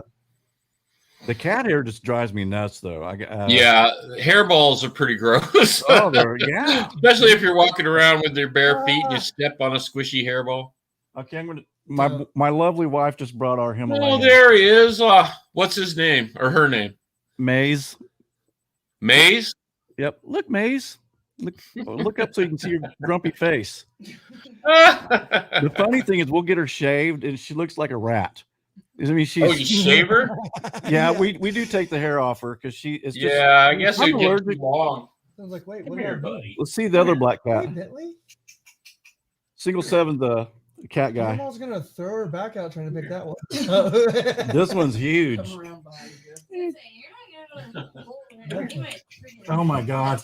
The cat hair just drives me nuts, though. Yeah, hairballs are pretty gross. Oh, yeah. Especially if you're walking around with your bare feet and you step on a squishy hairball. Okay, I'm gonna. My lovely wife just brought our Himalayan. Oh, there he is. What's his name or her name? Maze. Maze. Yep. Look, Maze. Look up so you can see your grumpy face. The funny thing is, we'll get her shaved, and she looks like a rat. I mean, she's. Oh, you shave her? Yeah, we do take the hair off her because she is. Yeah, I guess it gets allergic. too long. I was like, wait, Come what here, about me? buddy. Let's see the other black cat. Hey, Bentley? Single 7, the cat guy. Mama's gonna throw her back out trying to pick that one. This one's huge. Oh my God.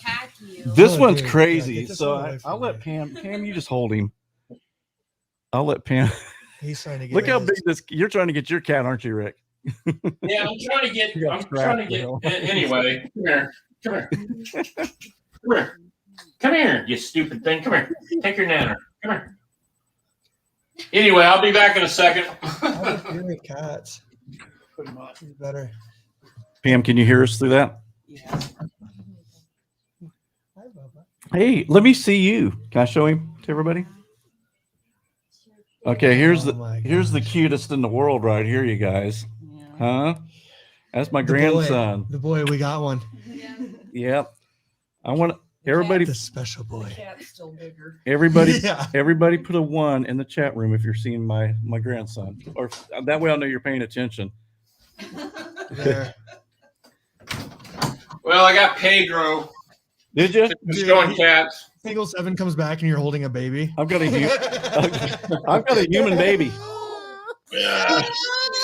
This Oh, one's dude. crazy. Yeah, get this So one away I'll from let me. Pam, you just hold him. I'll let Pam. He's trying to get. Look how his. big this. You're trying to get your cat, aren't you, Rick? Yeah, I'm trying to get. You got strapped, Anyway, come here. Come here. Come here. Come here, you stupid thing. Come here. Take your nanner. Come here. Anyway, I'll be back in a second. I would do it, cats. He's better. Pam, can you hear us through that? Yeah. Hi, Bubba. Hey, let me see you. Can I show him to everybody? Okay, here's Oh my the gosh. cutest in the world right here, you guys. Yeah. Huh? That's my The boy. grandson. The boy, we got one. Yep. I want everybody. The special The boy. cat's still bigger. Everybody. Yeah. Everybody, put a 1 in the chat room if you're seeing my grandson, or that way I'll know you're paying attention. There. Well, I got Pedro. Did you? Just Dude, going cats. Single 7 comes back and you're holding a baby. I've got a I've got a human baby. Yeah.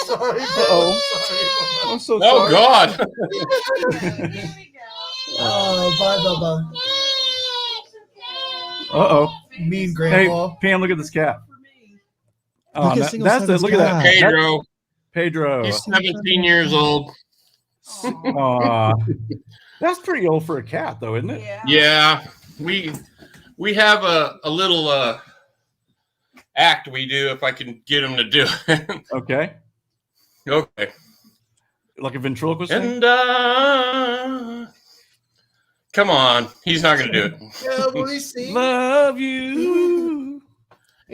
Sorry. Uh-oh. I'm so Oh sorry. God. Oh, bye, Bubba. Uh-oh. Mean Hey, grandpa. Pam, look at this cat. Oh, Look at that- Single that's it. Seven's Look at that. cat. Pedro. Pedro. He's 17 years old. Aw. That's pretty old for a cat, though, isn't it? Yeah. Yeah. We have a little act we do if I can get him to do it. Okay. Okay. Like a ventriloquist thing? And come on, he's not gonna do it. Yeah, will we see? Love you.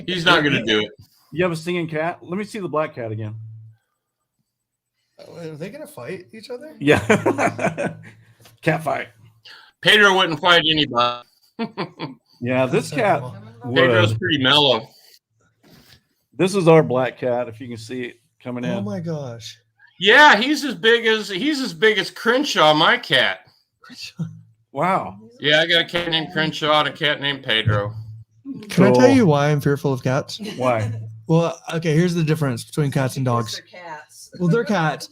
He's not gonna do it. You have a singing cat? Let me see the black cat again. Are they gonna fight each other? Yeah. Cat fight. Pedro wouldn't fight anybody. Yeah, this cat Pedro's would. pretty mellow. This is our black cat, if you can see it coming in. Oh my gosh. Yeah, he's as big as Crenshaw, my cat. Wow. Yeah, I got a cat named Crenshaw and a cat named Pedro. Can I tell Cool. you why I'm fearful of cats? Why? Well, okay, here's the difference between cats and dogs. They're cats. Well, they're cats.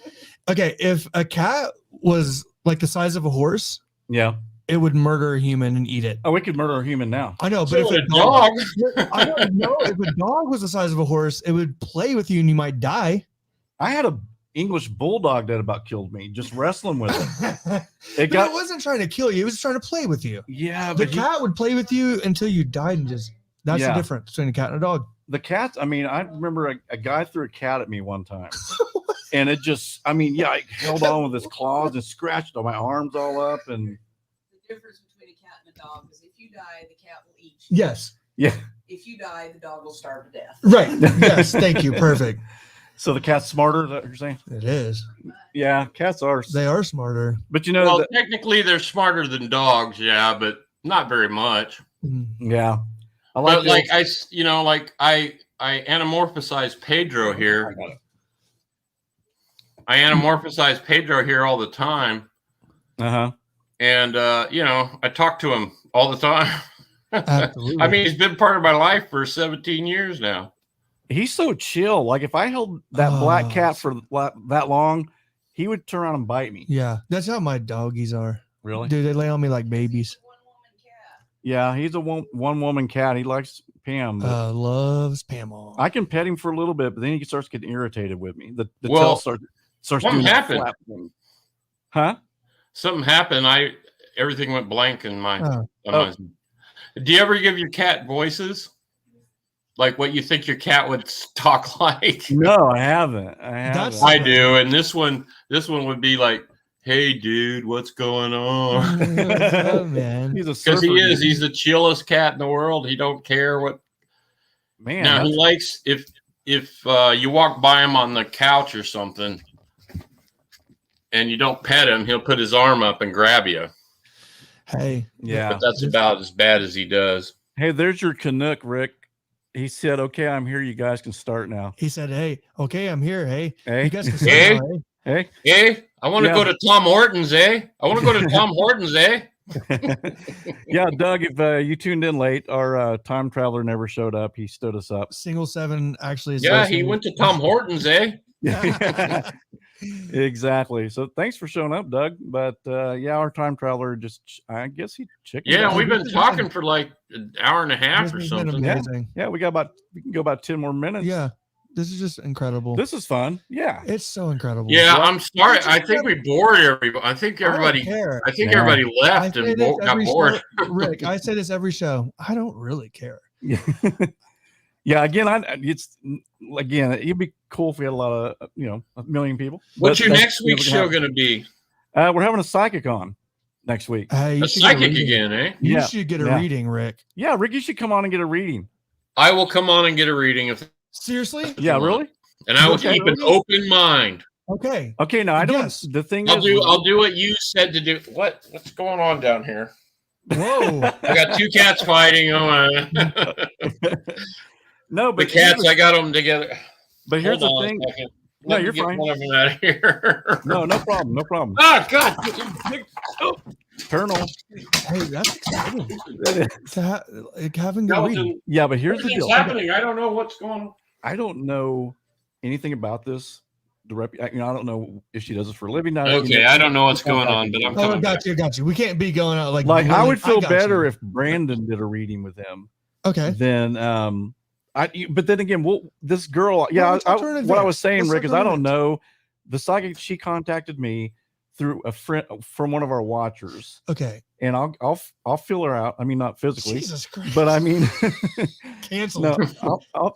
Okay, if a cat was like the size of a horse, Yeah. it would murder a human and eat it. Oh, we could murder a human now. I know, but So if would a a dog, dog. I don't know, if a dog was the size of a horse, it would play with you and you might die. I had a English bulldog that about killed me just wrestling with it. But It got it wasn't trying to kill you; it was trying to play with you. yeah, The but cat would play with you until you died, and just that's Yeah. the difference between a cat and a dog. the cats. I mean, I remember a guy threw a cat at me one time, and it just. I mean, yeah, it held on with his claws and scratched all my arms all up, and The difference between a cat and a dog is if you die, the cat will eat you. Yes, yeah. If you die, the dog will starve to death. right. Yes, thank you. Perfect. So the cat's smarter. Is that what you're saying? It is. Yeah, cats are. They are smarter. But you know, Well, technically they're smarter than dogs, yeah, but not very much. Mm. yeah. I But the like old- I anamorphize Pedro here. I anamorphize Pedro here all the time, Uh-huh. and I talk to him all the time. Absolutely. I mean, he's been part of my life for 17 years now. He's so chill. Like if I held that black Oh. cat for that long, he would turn around and bite me. yeah, that's how my doggies are. Really? Dude, they lay on me like babies. One woman cat. Yeah, he's a one woman cat. He likes Pam. but Loves Pamela. I can pet him for a little bit, but then he starts getting irritated with me. The Well, tail starts what doing that happened? flap thing. Huh? Something happened. Everything went blank in my. Oh. on my- Do you ever give your cat voices? like what you think your cat would talk like. No, I haven't. I haven't. I do, and this one would be like, "Hey, dude, what's going on?" What's up, man? He's a Because surfer. he is. dude. He's the chillest cat in the world. He don't care what. Man. Now he that's- likes if you walk by him on the couch or something, and you don't pet him, he'll put his arm up and grab you. Hey, yeah. But that's about as bad as he does. Hey, there's your Canuck, Rick. He said, "Okay, I'm here. You guys can start now." he said, "Hey, okay, I'm here. Hey, Hey, you guys can start Hey. now, hey. Hey, I want to Yeah. go to Tom Hortons, eh? I want to go to Tom Hortons, eh? Yeah, Doug, if you tuned in late, our time traveler never showed up. He stood us up. Single 7 actually. is Yeah, he listening. went to Tom Hortons, eh? Exactly. So thanks for showing up, Doug. But yeah, our time traveler I guess he chickened Yeah, out. we've been talking for like an hour and a half This or has been something. amazing. Yeah, we can go about 10 more minutes. Yeah, this is just incredible. This is fun. Yeah. It's so incredible. Yeah, Well, I'm sorry. I think we bored everybody. I think I don't everybody. care. I think Yeah. everybody I left say and this got every bored. show, Rick. I say this every show. I don't really care. Yeah, again, it'd be cool if we had a lot of a million people. What's But your that's next week's never show gonna going to be? happen. We're having a psychic on next week. Hey, you A should get psychic reading. again, eh? You Yeah, should get a yeah. reading, Rick. Yeah, Rick, you should come on and get a reading. I will come on and get a reading if, Seriously? Yeah, really? and I will Okay. keep an open mind. Okay. Okay, now I don't. Yes. The thing I'll is, do what you said to do. What's going on down here? Whoa. I got two cats fighting. Oh, no, the but cats, I got them together. But here's Hold the on thing. a second. No, Let me you're get fine. one of them out of here. No problem. No problem. Oh God! Eternal. Hey, that's exciting. It is. To like having a reading. Yeah, but here's the Everything's deal. happening. I don't know what's going on. I don't know anything about this. I don't know if she does this for a living. Okay, I don't know what's going on, but I'm Oh, coming back. got you. We can't be going out like I would feel got better you. if Brandon did a reading with him. Okay. Then but then again, this girl, yeah, Well, talk to her in what I advance. was saying, Let's Rick, talk is to her I in don't advance. know. The psychic, she contacted me through a friend from one of our watchers, Okay. and I'll fill her out. I mean, not physically, Jesus Christ. but I mean, Canceled. no,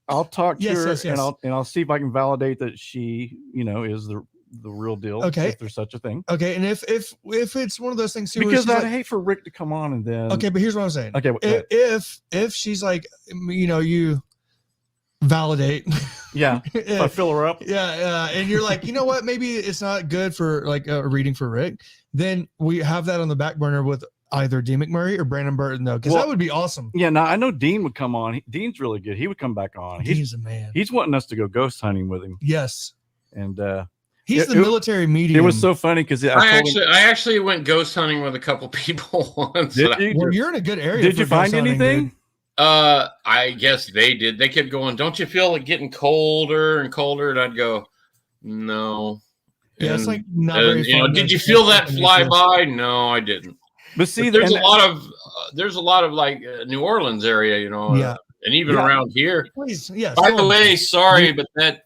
I'll talk to Yes, her yes, yes. and I'll see if I can validate that she, is the real deal. Okay. If there's such a thing. Okay, and if it's one of those things too, where Because she's I'd like, hate for Rick to come on and then. okay, but here's what I'm saying. Okay. If she's like, you validate, Yeah. If I fill her up. yeah, and you're like, you know what, maybe it's not good for like a reading for Rick, then we have that on the back burner with either Dean McMurray or Brandon Burton, though, because Well, that would be awesome. Yeah. Now I know Dean would come on. Dean's really good. He would come back on. He's a man. He's wanting us to go ghost hunting with him. Yes, And he's the military medium. it was so funny because I actually went ghost hunting with a couple people once. Did you? Well, you're in a good area. Did for you find ghost hunting, anything? dude. I guess they did. They kept going, "Don't you feel it getting colder and colder?" And I'd go, "No." Yeah, it's And- like not and, very fun. did to you feel ghost that hunt fly like this. by? No, I didn't. But see, But there's and- a lot of like New Orleans area, Yeah. and even Yeah. around here. Please, yes. By go the on. way, sorry, but that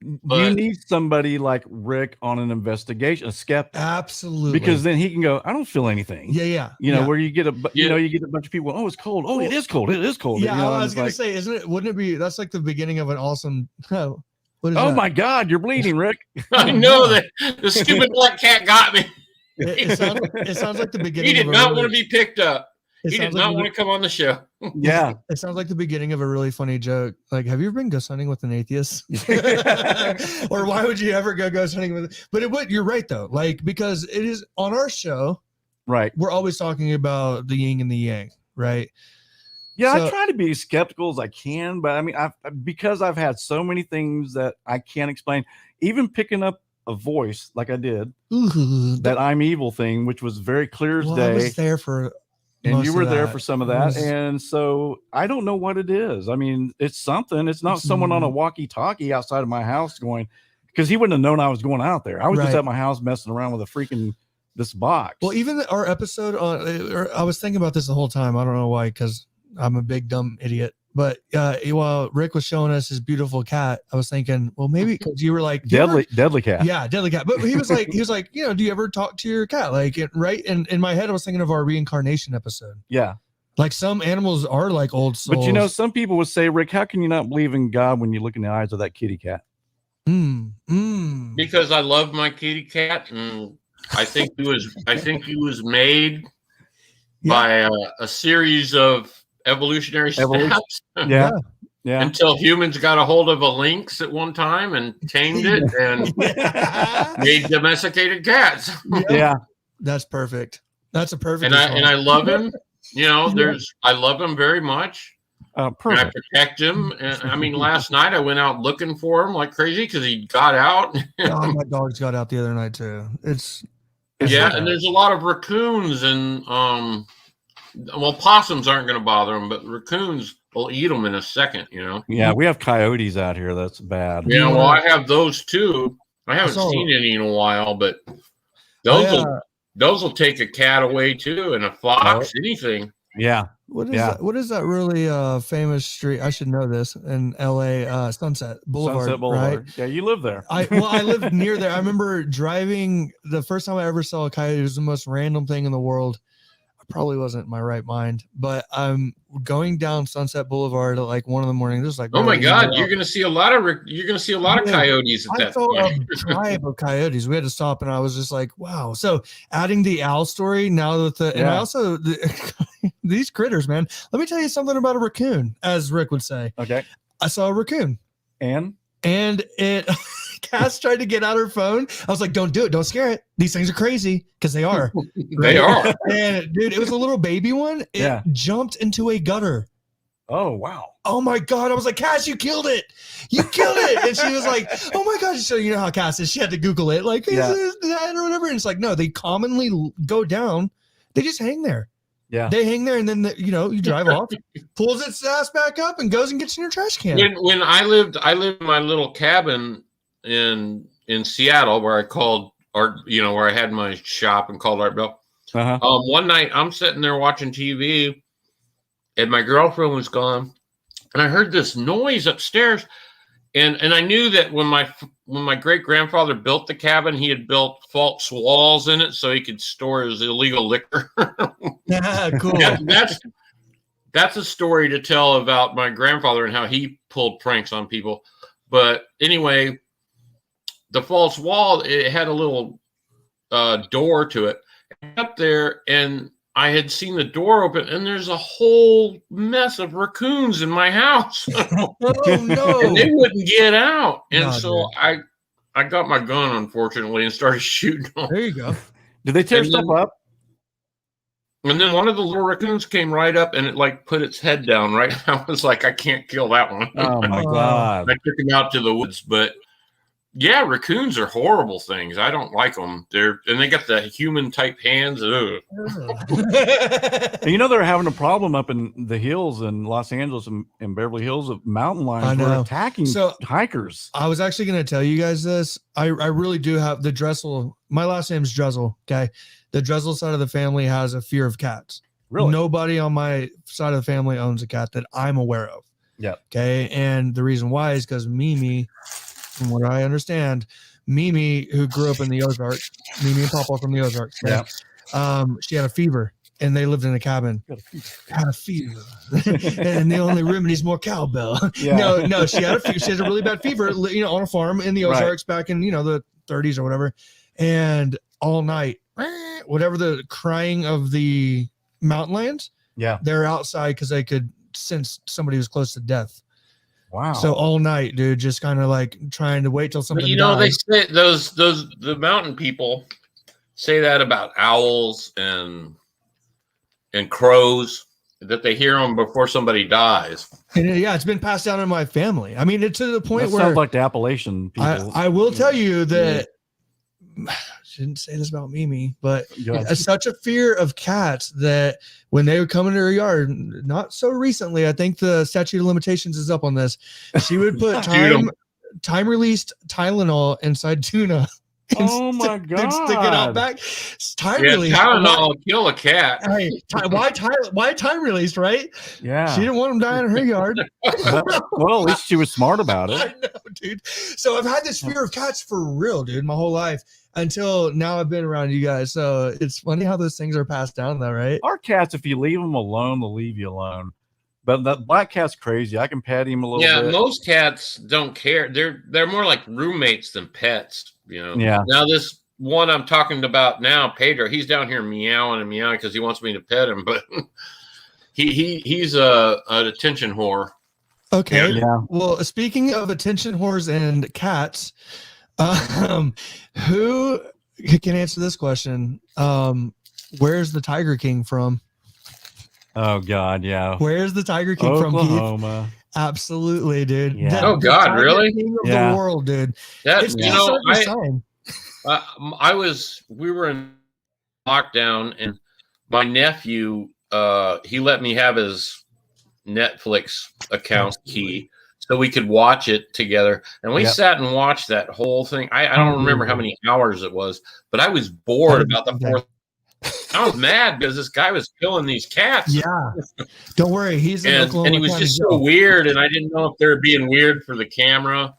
you but- need somebody like Rick on an investigation, a skeptic, Absolutely. because then he can go, "I don't feel anything." yeah. Where you get Yeah. you get a bunch of people. Oh, it's cold. Oh, it is cold. It is cold. Yeah, and I was it's gonna like, say, isn't it? Wouldn't it be? That's like the beginning of an awesome. Oh, what is oh that? my God, you're bleeding, Rick. I know that the stupid black cat got me. It sounds like the beginning. He did of a not really, want to be picked up. It He sounds did like not a- want to come on the show. Yeah. It sounds like the beginning of a really funny joke. Like, have you ever been ghost hunting with an atheist? Or why would you ever go ghost hunting with? But it would. You're right though. Like, because it is on our show. Right. We're always talking about the yin and the yang, right? Yeah, So- I try to be as skeptical as I can, but I mean, because I've had so many things that I can't explain, even picking up a voice like I did, Ooh, that I'm evil thing, which was very clear as well, I day. was there for. And most you of were there that. for some of It that. was- And so I don't know what it is. I mean, it's something. It's not someone on a walkie-talkie outside of my house going, because he wouldn't have known I was going out there. I was just Right. at my house messing around with a freaking this box. Well, even our episode on, I was thinking about this the whole time. I don't know why, because I'm a big dumb idiot. But while Rick was showing us his beautiful cat, I was thinking, well, maybe because you were like "Do you ever-" deadly cat. yeah, deadly cat. But he was like, do you ever talk to your cat? Like, right? And in my head, I was thinking of our reincarnation episode. Yeah. Like some animals are like old souls. But you know, some people would say, Rick, how can you not believe in God when you look in the eyes of that kitty cat? Because I love my kitty cat, and I think he was made by a series of evolutionary steps. Yeah. Until humans got a hold of a lynx at one time and tamed it and made domesticated cats. Yeah. That's perfect. That's a perfect. And I love him. You know, I love him very much. And I protect him. And I mean, last night I went out looking for him like crazy because he got out. Oh, my dogs got out the other night too. It's and there's a lot of raccoons and well, possums aren't going to bother them, but raccoons will eat them in a second. You know. Yeah, we have coyotes out here. That's bad. Yeah, well, I have those too. I haven't seen any in a while, but those will take a cat away too, and a fox, anything. Yeah. What is that really famous street? I should know this in LA, Sunset Boulevard. Sunset Boulevard. Right? Yeah, you live there. I lived near there. I remember driving the first time I ever saw a coyote. It was the most random thing in the world. I probably wasn't in my right mind, but I'm going down Sunset Boulevard at like 1 a.m. Just like, oh my God, you're gonna see a lot of coyotes at that point. I saw a tribe of coyotes. We had to stop, and I was just like, wow. So adding the owl story now that and I also these critters, man. Let me tell you something about a raccoon, as Rick would say. Okay. I saw a raccoon, and it. Cass tried to get out her phone. I was like, don't do it. Don't scare it. These things are crazy because they are. They are. And dude, it was a little baby one. It jumped into a gutter. Oh, wow. Oh my God. I was like, Cass, you killed it. You killed it. And she was like, oh my God. So you know how Cass is. She had to Google it. Like, is this that or whatever? And it's like, no, they commonly go down. They just hang there. Yeah. They hang there and then, you drive off, pulls its ass back up and goes and gets in your trash can. When I lived in my little cabin in Seattle where I called Art, where I had my shop and called Art Bell. One night I'm sitting there watching TV and my girlfriend was gone and I heard this noise upstairs and I knew that when my great grandfather built the cabin, he had built false walls in it so he could store his illegal liquor. Cool. That's a story to tell about my grandfather and how he pulled pranks on people. But anyway, the false wall, it had a little door to it up there, and I had seen the door open, and there's a whole mess of raccoons in my house. Oh no! And they wouldn't get out, and No, so dude. I got my gun, unfortunately, and started shooting them. There you go. Did they tear stuff up? And then one of the little raccoons came right up, and it like put its head down. Right, I was like, I can't kill that one. Oh my God! I took him out to the woods, but. Yeah, raccoons are horrible things. I don't like them. They got the human type hands. They're having a problem up in the hills in Los Angeles and Beverly Hills of mountain lions who are attacking hikers. I was actually going to tell you guys this. I really do have the Dressel. My last name's Dressel. Okay. The Dressel side of the family has a fear of cats. Really? Nobody on my side of the family owns a cat that I'm aware of. Yeah. Okay. And the reason why is because Mimi, from what I understand, Mimi, who grew up in the Ozarks, Mimi and Papa from the Ozarks, she had a fever, and they lived in a cabin. Had a fever, and the only remedy is more cowbell. Yeah. No, she had a fever. She had a really bad fever, on a farm in the Ozarks back in the 30s or whatever, and all night, whatever the crying of the mountain lions, they're outside because they could sense somebody was close to death. Wow. So all night, dude, just kind of like trying to wait till something. But they say the mountain people say that about owls and crows, that they hear them before somebody dies. And it's been passed down in my family. I mean, it's to the point where sounds like the Appalachian people. I will tell you that I shouldn't say this about Mimi, but such a fear of cats that when they would come into her yard, not so recently, I think the statute of limitations is up on this. She would put time released Tylenol inside tuna. Oh my God! And stick it out back. Time released. Tylenol will kill a cat. Hey, why time released? Right? Yeah. She didn't want them dying in her yard. Well, at least she was smart about it. I know, dude. So I've had this fear of cats for real, dude, my whole life. until now I've been around you guys. So it's funny how those things are passed down, though, right? Our cats, if you leave them alone, they'll leave you alone. But that black cat's crazy. I can pat him a little Yeah, bit. most cats don't care. They're more like roommates than pets, you know. Yeah. Now this one I'm talking about now, Pedro, he's down here meowing and meowing because he wants me to pet him, but he's an attention whore. Okay. Yeah. Well, speaking of attention whores and cats, who can answer this question? Where's the Tiger King from? Oh God, yeah. Where's the Tiger King from, Keith? Oklahoma. Absolutely, dude. Yeah. Oh, God, Tiger really? King of Yeah. the world, dude. That It's you know, I we were in lockdown, and my nephew, he let me have his Netflix account key so we could watch it together. And we Yep. sat and watched that whole thing. I don't remember how many hours it was, but I was bored about the fourth. I was mad because this guy was killing these cats. Yeah. Don't worry, he's in Oklahoma And he was County just Jail. so weird, and I didn't know if they were being weird for the camera.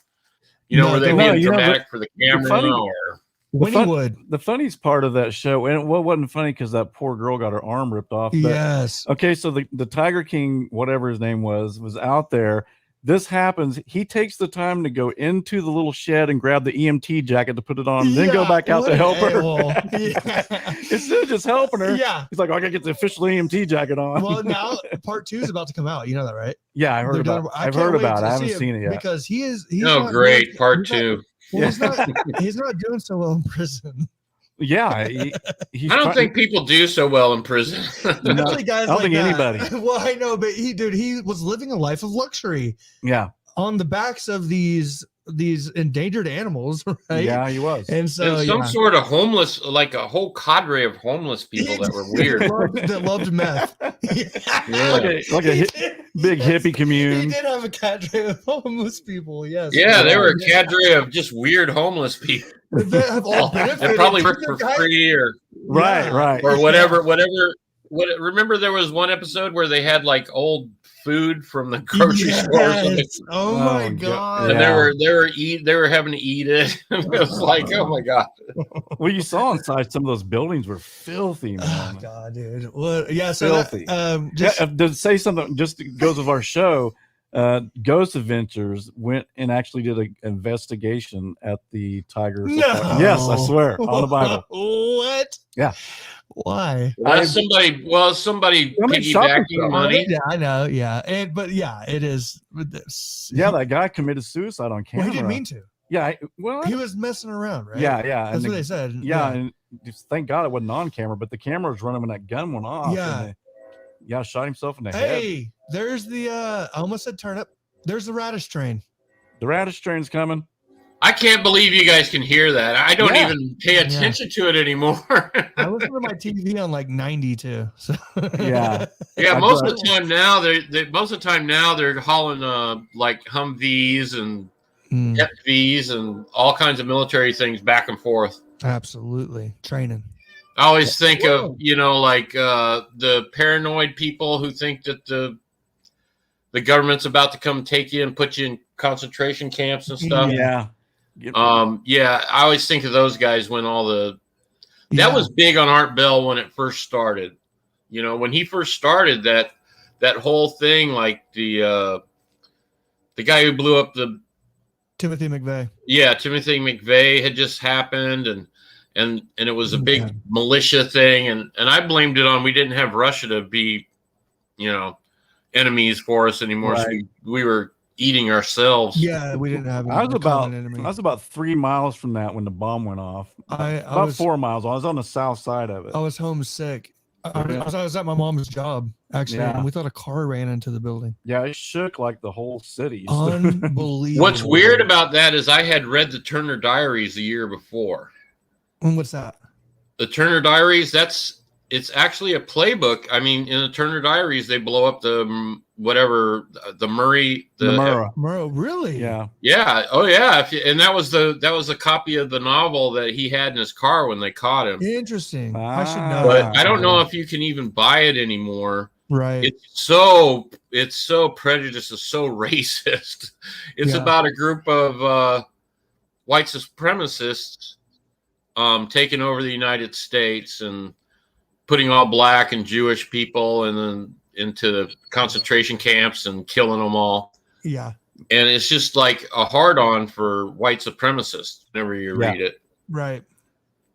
You know, No, were they no, being you know, dramatic for the camera? funny- or Winniewood. The funniest part of that show, and what wasn't funny because that poor girl got her arm ripped off. But, Yes. okay, so the Tiger King, whatever his name was out there. This happens. He takes the time to go into the little shed and grab the EMT jacket to put it on, and then go Yeah, back out what to an help her. a-hole. Yeah. Instead of just helping her, Yeah. he's like, "I gotta get the official EMT jacket on." Well, now part 2 is about to come out. You know that, right? yeah, I heard They're about. done- I've can't heard wait about it. to I haven't see seen it yet. because he's oh, not great. doing- Part he's not- 2. well, he's not doing so well in prison. Yeah, he's I don't try- think people do so well in prison. No, Especially guys I don't like think that. anybody. Well, I know, but he was living a life of luxury Yeah, on the backs of these endangered animals, right? yeah, he was. And so And some yeah. sort of homeless, like a whole cadre of homeless people that were weird. that loved meth. Yeah. like a big hippie He commune. did have a cadre of homeless people. Yes. Yeah, they were a cadre of just weird homeless people. That have all They benefited. probably worked for Guy- free or Right, Yeah. right. whatever. Remember there was one episode where they had like old food from the grocery store or something, Yes. Oh my Oh, god. and Yeah. they were having to eat it. It was like, oh my god. Well, you saw inside some of those buildings were filthy, Oh man. god, dude. Well, yeah. So Filthy. just Yeah, to say something just goes with our show. Ghost Adventures went and actually did an investigation at the Tiger. No. Yes, I swear on the Bible. What? Yeah. Why? That's somebody piggybacking stuff. money. Yeah, I know. Yeah, but yeah, it is. With this. Yeah, that guy committed suicide on Well, camera. he didn't mean to. Yeah, He was messing around, right? yeah. That's and what the- they said. Yeah, and just thank God it wasn't on camera, but the camera was running when that gun went off. Yeah. and shot himself in the head. Hey, there's the. I almost said turnip. There's the radish train. The radish train's coming. I can't believe you guys can hear that. I don't Yeah. even pay attention to it anymore. I listen to my TV on like 92. So Yeah. Yeah, I most of drive- the time now they're hauling like Humvees and Mm, Humvees and all kinds of military things back and forth. absolutely training. I always think Whoa. of like the paranoid people who think that the government's about to come take you and put you in concentration camps and stuff. Yeah. Yeah, I always think of those guys when that Yeah. was big on Art Bell when it first started. You know, when he first started that whole thing, like the guy who blew up Timothy McVeigh. Timothy McVeigh had just happened, and it was a big Yeah. militia thing, and I blamed it on we didn't have Russia to be, enemies for us anymore. So Right. we were eating ourselves. Yeah, we didn't have. I was a about common enemy. 3 miles from that when the bomb went off. I About was 4 miles. I was on the south side of it. I was homesick. I Yeah. was at my mom's job actually, Yeah. and we thought a car ran into the building. Yeah, it shook like the whole city. Unbelievable. What's weird about that is I had read the Turner Diaries the year before. And what's that? The Turner Diaries, it's actually a playbook. I mean, in the Turner Diaries, they blow up the Murray, the Murrah. Bro, really? Yeah. yeah, oh yeah, and that was a copy of the novel that he had in his car when they caught him. Interesting. I should know. But that. I don't know if you can even buy it anymore. Right. It's so prejudiced, it's so racist. It's Yeah. about a group of white supremacists taking over the United States and putting all black and Jewish people and then into the concentration camps and killing them all. Yeah. And it's just like a hard-on for white supremacists whenever you read it. Right.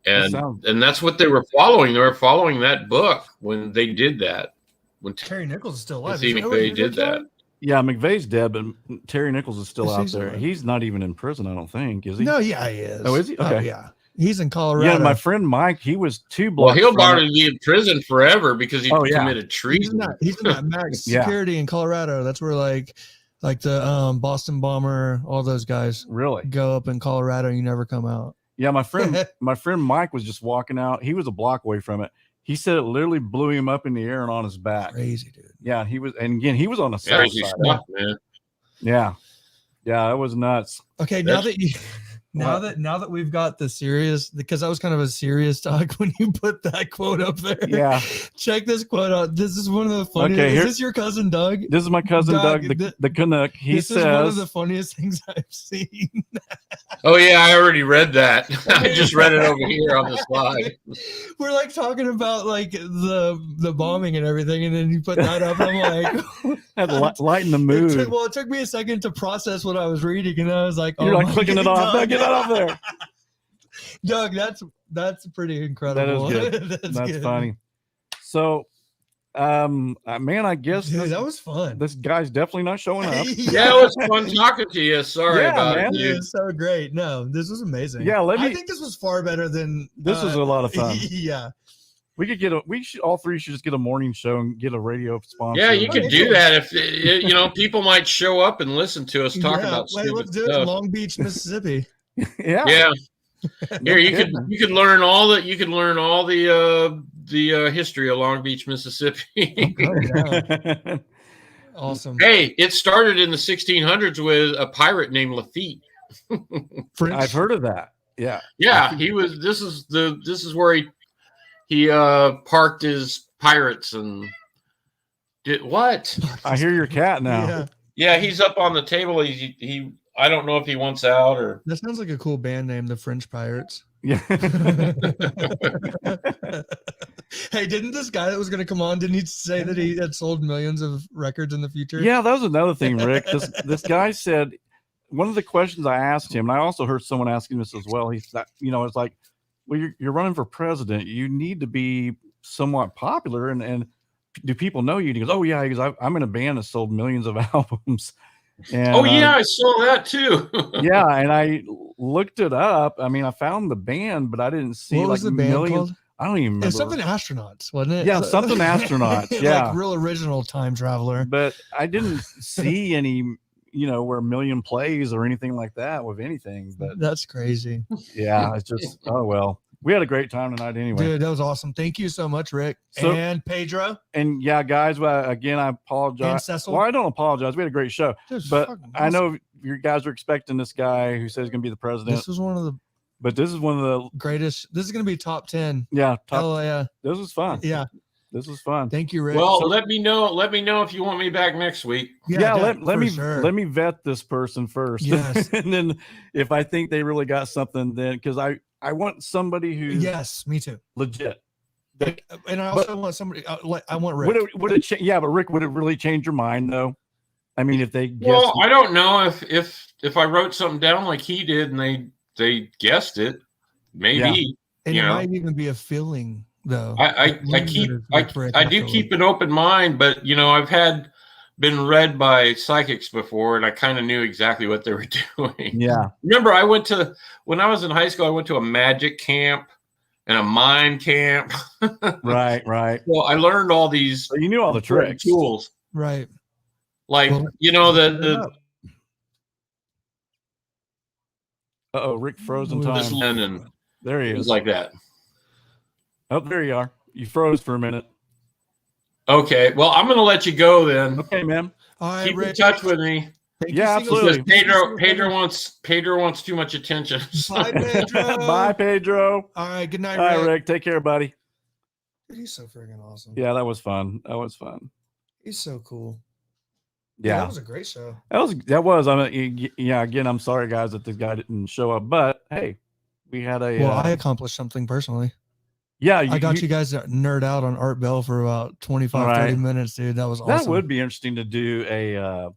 And that's what they were following. They were following that book when they did that. When Terry Nichols is still alive. Steve McVeigh did that. Yeah, McVeigh's dead, but Terry Nichols is still Is he out still there. alive? He's not even in prison, I don't think, is he? No, yeah, he is. Oh, is he? Okay. yeah. He's in Colorado. Yeah, my friend Mike, he was 2 Well, blocks. he'll from probably it. be in prison forever because he committed He's treason. in that max Yeah. security in Colorado. That's where like the Boston bomber, all those guys Really? go up in Colorado and you never come out. Yeah, my friend Mike was just walking out. He was a block away from it. He said it literally blew him up in the air and on his back. Crazy, dude. Yeah, he was, and again, he was on the south Crazy side. stuff, man. Yeah, that was nuts. Okay, now that we've got the serious, because that was kind of a serious talk when you put that quote up there. Yeah. Check this quote out. This is one of the funniest. Okay, is this your cousin Doug? This is my cousin Doug, the Canuck. He This is one of says, the funniest things I've seen. Oh yeah, I already read that. I just read it over here on the slide. We're like talking about like the bombing and everything, and then you put that up. I'm like, had to lighten the mood. it took me a second to process what I was reading, and I was like, You're oh like my clicking it God, off. No, Doug. get that off there. Doug, that's pretty incredible. That is good. That's good. funny. So, man, I guess Dude, that was fun. this guy's definitely not showing up. Yeah, it was fun talking to you. Sorry Yeah, about man. it, It dude. was so great. No, this was amazing. Yeah, I think this was far better than This was a lot of fun. Yeah. All three should just get a morning show and get a radio sponsor. Yeah, you could do that if people might show up and listen to us talk about Wait, stupid let's do it in stuff. Long Beach, Mississippi. yeah. Yeah. No Here kidding. you could learn all the history of Long Beach, Mississippi. Oh, yeah. Awesome. Hey, it started in the 1600s with a pirate named Lafitte. French. I've heard of that. Yeah. Yeah, he was. This is where he parked his pirates and did what? I hear your cat now. Yeah. Yeah, he's up on the table. He I don't know if he wants out or. That sounds like a cool band name, the French Pirates. Yeah. Hey, didn't this guy that was going to come on, didn't he say that he had sold millions of records in the future? Yeah, that was another thing, Rick. This guy said, one of the questions I asked him, and I also heard someone asking this as well. He said, it's like, well, you're running for president. You need to be somewhat popular, and do people know you? And he goes, oh yeah. He goes, I'm in a band that sold millions of albums. And, Oh yeah, I saw that too. yeah, and I looked it up. I mean, I found the band, but I didn't see What like was the band millions. called? I don't even remember. It's something astronauts, wasn't it? Yeah, something astronauts. Yeah, like real original time traveler. but I didn't see any, where a million plays or anything like that with anything. But That's crazy. yeah, it's just oh well. We had a great time tonight anyway. Dude, that was awesome. Thank you so much, Rick. So- and Pedro. And yeah, guys, again, I And apologize. Cecil. Well, I don't apologize. We had a great show, Dude, it's but fucking I awesome. know you guys are expecting this guy who says he's going to be the president. This was one of the But this is one of the greatest. This is going to be top 10. top. Hell yeah. This was fun. Yeah. This was fun. Thank you, Rick. Well, let me know if you want me back next week. Yeah, let for me sure. let me vet this person first. Yes. And then if I think they really got something, then because I want somebody who's Yes, me too. legit. And I also want somebody. I want Rick. Would it yeah, but Rick, would it really change your mind though? I mean, if they guess, Well, I don't know if I wrote something down like he did and they guessed it, maybe. and you it know. might even be a feeling though. I do keep an open mind, but I've been read by psychics before, and I kind of knew exactly what they were doing. yeah, Remember, when I was in high school, I went to a magic camp and a mime camp. right. Well, I learned all these So you knew all the tricks. tools, Right. like Well, the Rick froze in This time. and There he things is. like that. Oh, there you are. You froze for a minute. Okay, well, I'm going to let you go then. Okay, man. All right, Keep in Rick. touch with me. Thank Yeah, you, Single absolutely. Because Single Pedro wants too much attention. Bye, Pedro. Bye, Pedro. All right. Good night, All right, Rick. Rick. Take care, buddy. Dude, he's so freaking awesome. Yeah, that was fun. That was fun. He's so cool. Yeah, That was a great show. that was. I mean, yeah. Again, I'm sorry, guys, that this guy didn't show up. But hey, We had a Well, I accomplished something personally. yeah. I got you guys to nerd out on Art Bell for about 25, 30 Right. minutes, dude. That was awesome. That would be interesting to do a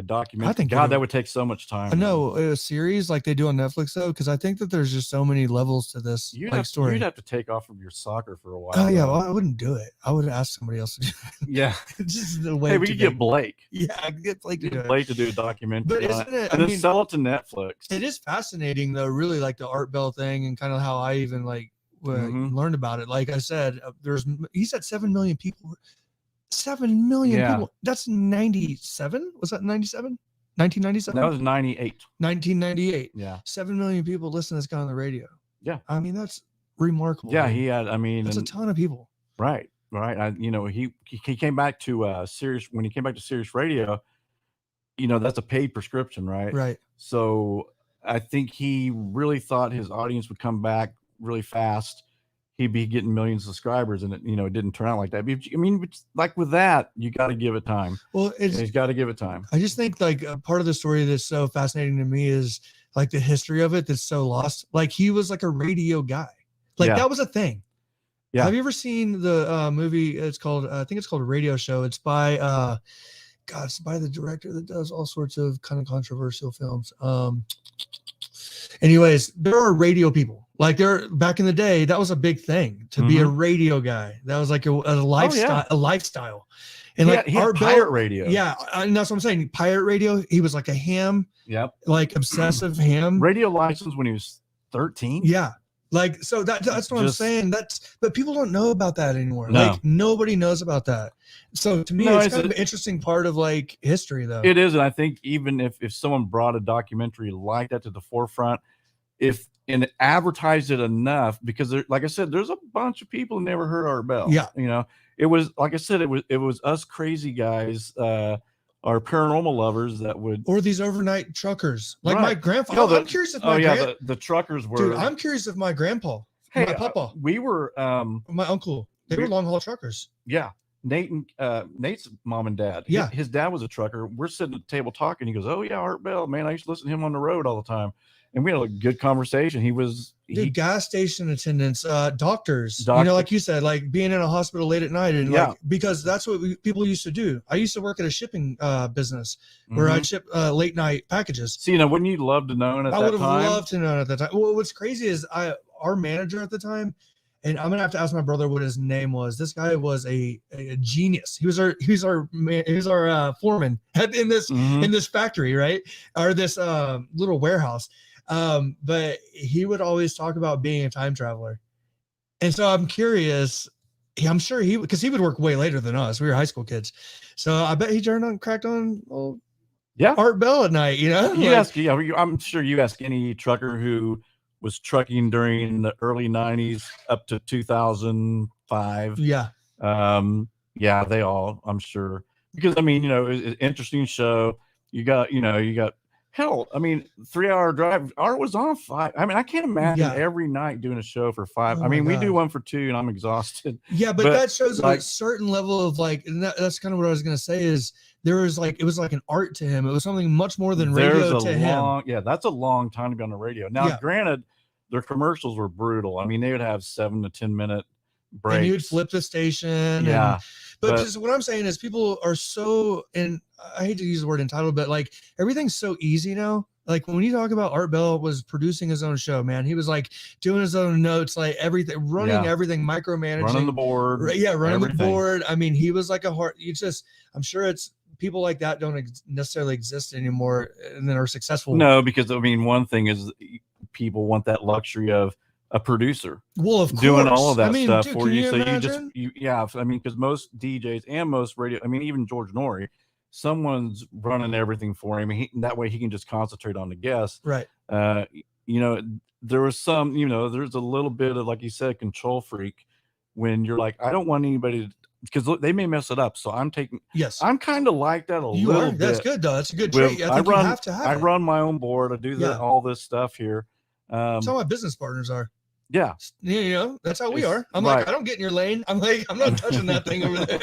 documentary. I think God, it- that would take so much time. I know a series like they do on Netflix though, because I think that there's just so many levels to this story. You'd have to take off from your soccer for a while. Oh yeah, though. well, I wouldn't do it. I would ask somebody else to do it. Yeah. Just the way. Hey, we could get Blake. Yeah, I could get Blake to do Get it. Blake to do a documentary. But on isn't it? and I then mean, sell it to Netflix. it is fascinating though. Really, like the Art Bell thing and kind of how I even learned about it. Like I said, he said 7 million people. 7 million people. That's 97. Was that 97? 1997? That was 98. 1998. Yeah. 7 million people listen to this guy on the radio. Yeah. I mean, that's remarkable. Yeah, dude. he had. I mean, That's a ton of people. Right. He came back to Sirius when he came back to Sirius Radio. That's a paid prescription, right? Right. So I think he really thought his audience would come back really fast. He'd be getting millions of subscribers, and it didn't turn out like that. I mean, like with that, you got to give it time. Well, he's got to give it time. I just think like part of the story that's so fascinating to me is like the history of it that's so lost. Like he was like a radio guy. Like that was a thing. Yeah. Have you ever seen the movie? It's called, I think it's called Radio Show. It's by, it's by the director that does all sorts of kind of controversial films. Anyways, there are radio people. Like back in the day, that was a big thing to be a radio guy. That was like a lifestyle, a lifestyle. And he had pirate radio. Yeah, and that's what I'm saying. Pirate radio. He was like a ham. Yep. Like obsessive ham. Radio license when he was 13. Yeah. Like so that's what I'm saying. But people don't know about that anymore. No. Like nobody knows about that. So to me, it's kind of an interesting part of like history, though. It is, and I think even if someone brought a documentary like that to the forefront, and advertised it enough, because like I said, there's a bunch of people who never heard Art Bell. Yeah. It was like I said, it was us crazy guys, our paranormal lovers that would, or these overnight truckers. Like my grandpa. I'm curious if the truckers were. Dude, I'm curious if my grandpa, my papa, we were my uncle, they were long haul truckers. Yeah. Nate's mom and dad. Yeah. His dad was a trucker. We're sitting at the table talking. He goes, "Oh yeah, Art Bell, man, I used to listen to him on the road all the time." And we had a good conversation. Gas station attendants, doctors, like you said, like being in a hospital late at night. And like, because that's what people used to do. I used to work at a shipping business where I'd ship late night packages. See, wouldn't you love to know at that time? I would have loved to know at that time. Well, what's crazy is our manager at the time, and I'm gonna have to ask my brother what his name was. This guy was a genius. He was our foreman in this factory, right? Or this little warehouse. But he would always talk about being a time traveler. And so I'm curious, I'm sure because he would work way later than us. We were high school kids. So I bet he cracked on Art Bell at night, I'm sure you ask any trucker who was trucking during the early 90s up to 2005. Yeah. They all, I'm sure, because it's an interesting show. You got hell, 3-hour drive. Art was on 5. I can't imagine every night doing a show for 5. Oh we do one for 2 and I'm exhausted. Yeah, but that shows like a certain level of and that's kind of what I was going to say is it was like an art to him. It was something much more than radio to him. Yeah, that's a long time to be on the radio. Now, granted, their commercials were brutal. They would have 7 to 10 minute breaks. And you'd flip the station. Yeah. But just what I'm saying is people are so, and I hate to use the word entitled, but like everything's so easy now. Like when you talk about Art Bell was producing his own show, man, he was like doing his own notes, like everything, running everything, micromanaging, running the board. Running the board. He was like I'm sure it's people like that don't necessarily exist anymore and then are successful. No, because one thing is people want that luxury of a producer, well, of course, doing all of that stuff dude, for you. So imagine? because most DJs and most radio, even George Norrie, someone's running everything for him. That way he can just concentrate on the guests. Right. There was some, there's a little bit of, like you said, control freak when you're like, I don't want anybody to, because they may mess it up. So I'm kind of like that a little bit. That's good though. That's a good trait. I think you have to have I run my own board. I do all this stuff here. That's how my business partners are. Yeah. That's how we are. I'm like, I don't get in your lane. I'm like, I'm not touching that thing over there.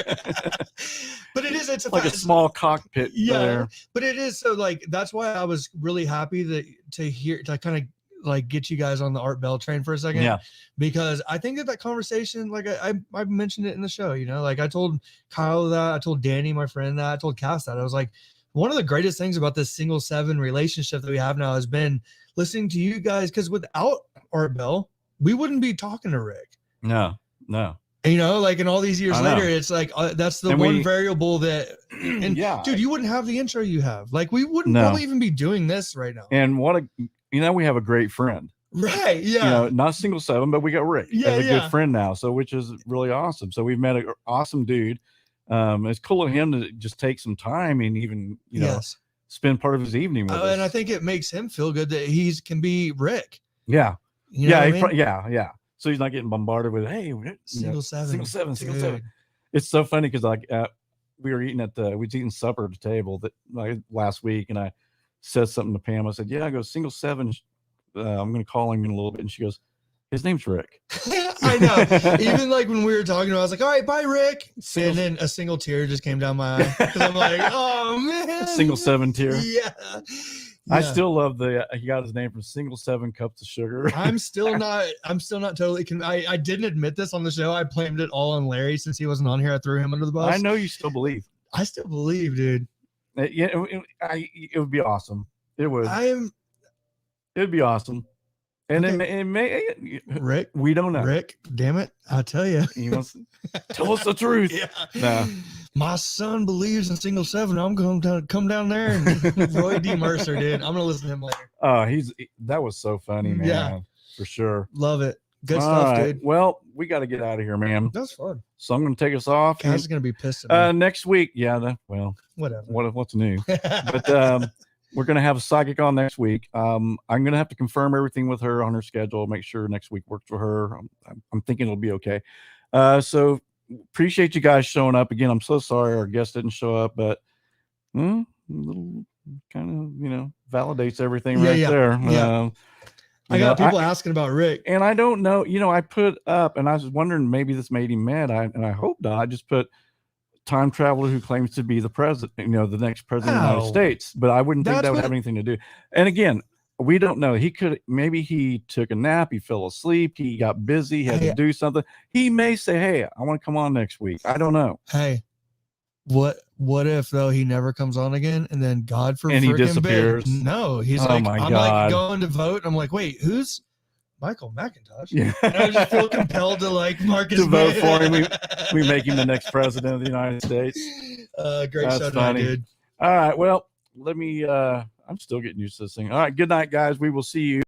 But it's like a small cockpit there. But it is. So like, that's why I was really happy to kind of like get you guys on the Art Bell train for a second. Yeah. Because I think that conversation, like I mentioned it in the show, you know, like I told Kyle that, I told Danny, my friend, that, I told Cass that. I was like, one of the greatest things about this single 7 relationship that we have now has been listening to you guys, because without Art Bell, we wouldn't be talking to Rick. No. You know, like in all these years I know. later, it's like that's the And one we- variable that, and Yeah. dude, you wouldn't have the intro you have. Like we wouldn't No. probably even be doing this right now. And we have a great friend. Right. Yeah. You know, not single 7, but we got Rick Yeah, as a yeah. good friend now. So, which is really awesome. So we've met an awesome dude. It's cool of him to just take some time and even, you know, Yes. spend part of his evening with us. And I think it makes him feel good that he's can be Rick. Yeah. You know Yeah. what I mean? Yeah. So he's not getting bombarded with, hey, Single 7. single seven. Dude. It's so funny because like we were eating we was eating supper at the table that like last week, and I said something to Pam. I said, "Yeah," I go, "single 7. I'm going to call him in a little bit," and she goes, "His name's Rick." I know. Even like when we were talking, I was like, "All right, bye, Rick." Single- And then a single tear just came down my eye because I'm like, "Oh man." Single 7 tier. Yeah. I Yeah. still love he got his name from single 7 cups of sugar. I'm still not totally I didn't admit this on the show. I blamed it all on Larry since he wasn't on here. I threw him under the bus. I know you still believe. I still believe, dude. Yeah, it would be awesome. It would. It'd be awesome. And Okay. it may Rick. we don't know. Rick, damn it. I'll tell you. He wants tell us the truth. Yeah. No. My son believes in single 7. I'm going to come down there and Roy D. Mercer, dude. I'm going to listen to him later. Oh, that was so funny, man. Yeah. For sure. Love it. Good All stuff, right. dude. Well, we got to get out of here, man. That's fun. So I'm going to take us off. Cass is going to be pissed at me. Next week, Whatever. what's new? But we're going to have a psychic on next week. I'm going to have to confirm everything with her on her schedule, make sure next week works for her. I'm thinking it'll be okay. So appreciate you guys showing up again. I'm so sorry our guest didn't show up, but a little kind of, validates everything right there. Yeah. I got people asking about Rick. And I don't know, I put up, and I was wondering maybe this made him mad. And I hope not. I just put time traveler who claims to be the president, the next president of the United States. But I wouldn't think that would have anything to do. And again, we don't know. Maybe he took a nap, he fell asleep, he got busy, he had to do something. He may say, "Hey, I want to come on next week." I don't know. Hey, what if though he never comes on again, and then God forbid, and he disappears? No, he's Oh like, my I'm God. like going to vote. I'm like, wait, who's Michael Macintosh? Yeah. And I just feel compelled to like Marcus To vote for him. We make him the next president of the United States. Great That's show tonight, funny. dude. All right. Well, let me I'm still getting used to this thing. All right. Good night, guys. We will see you.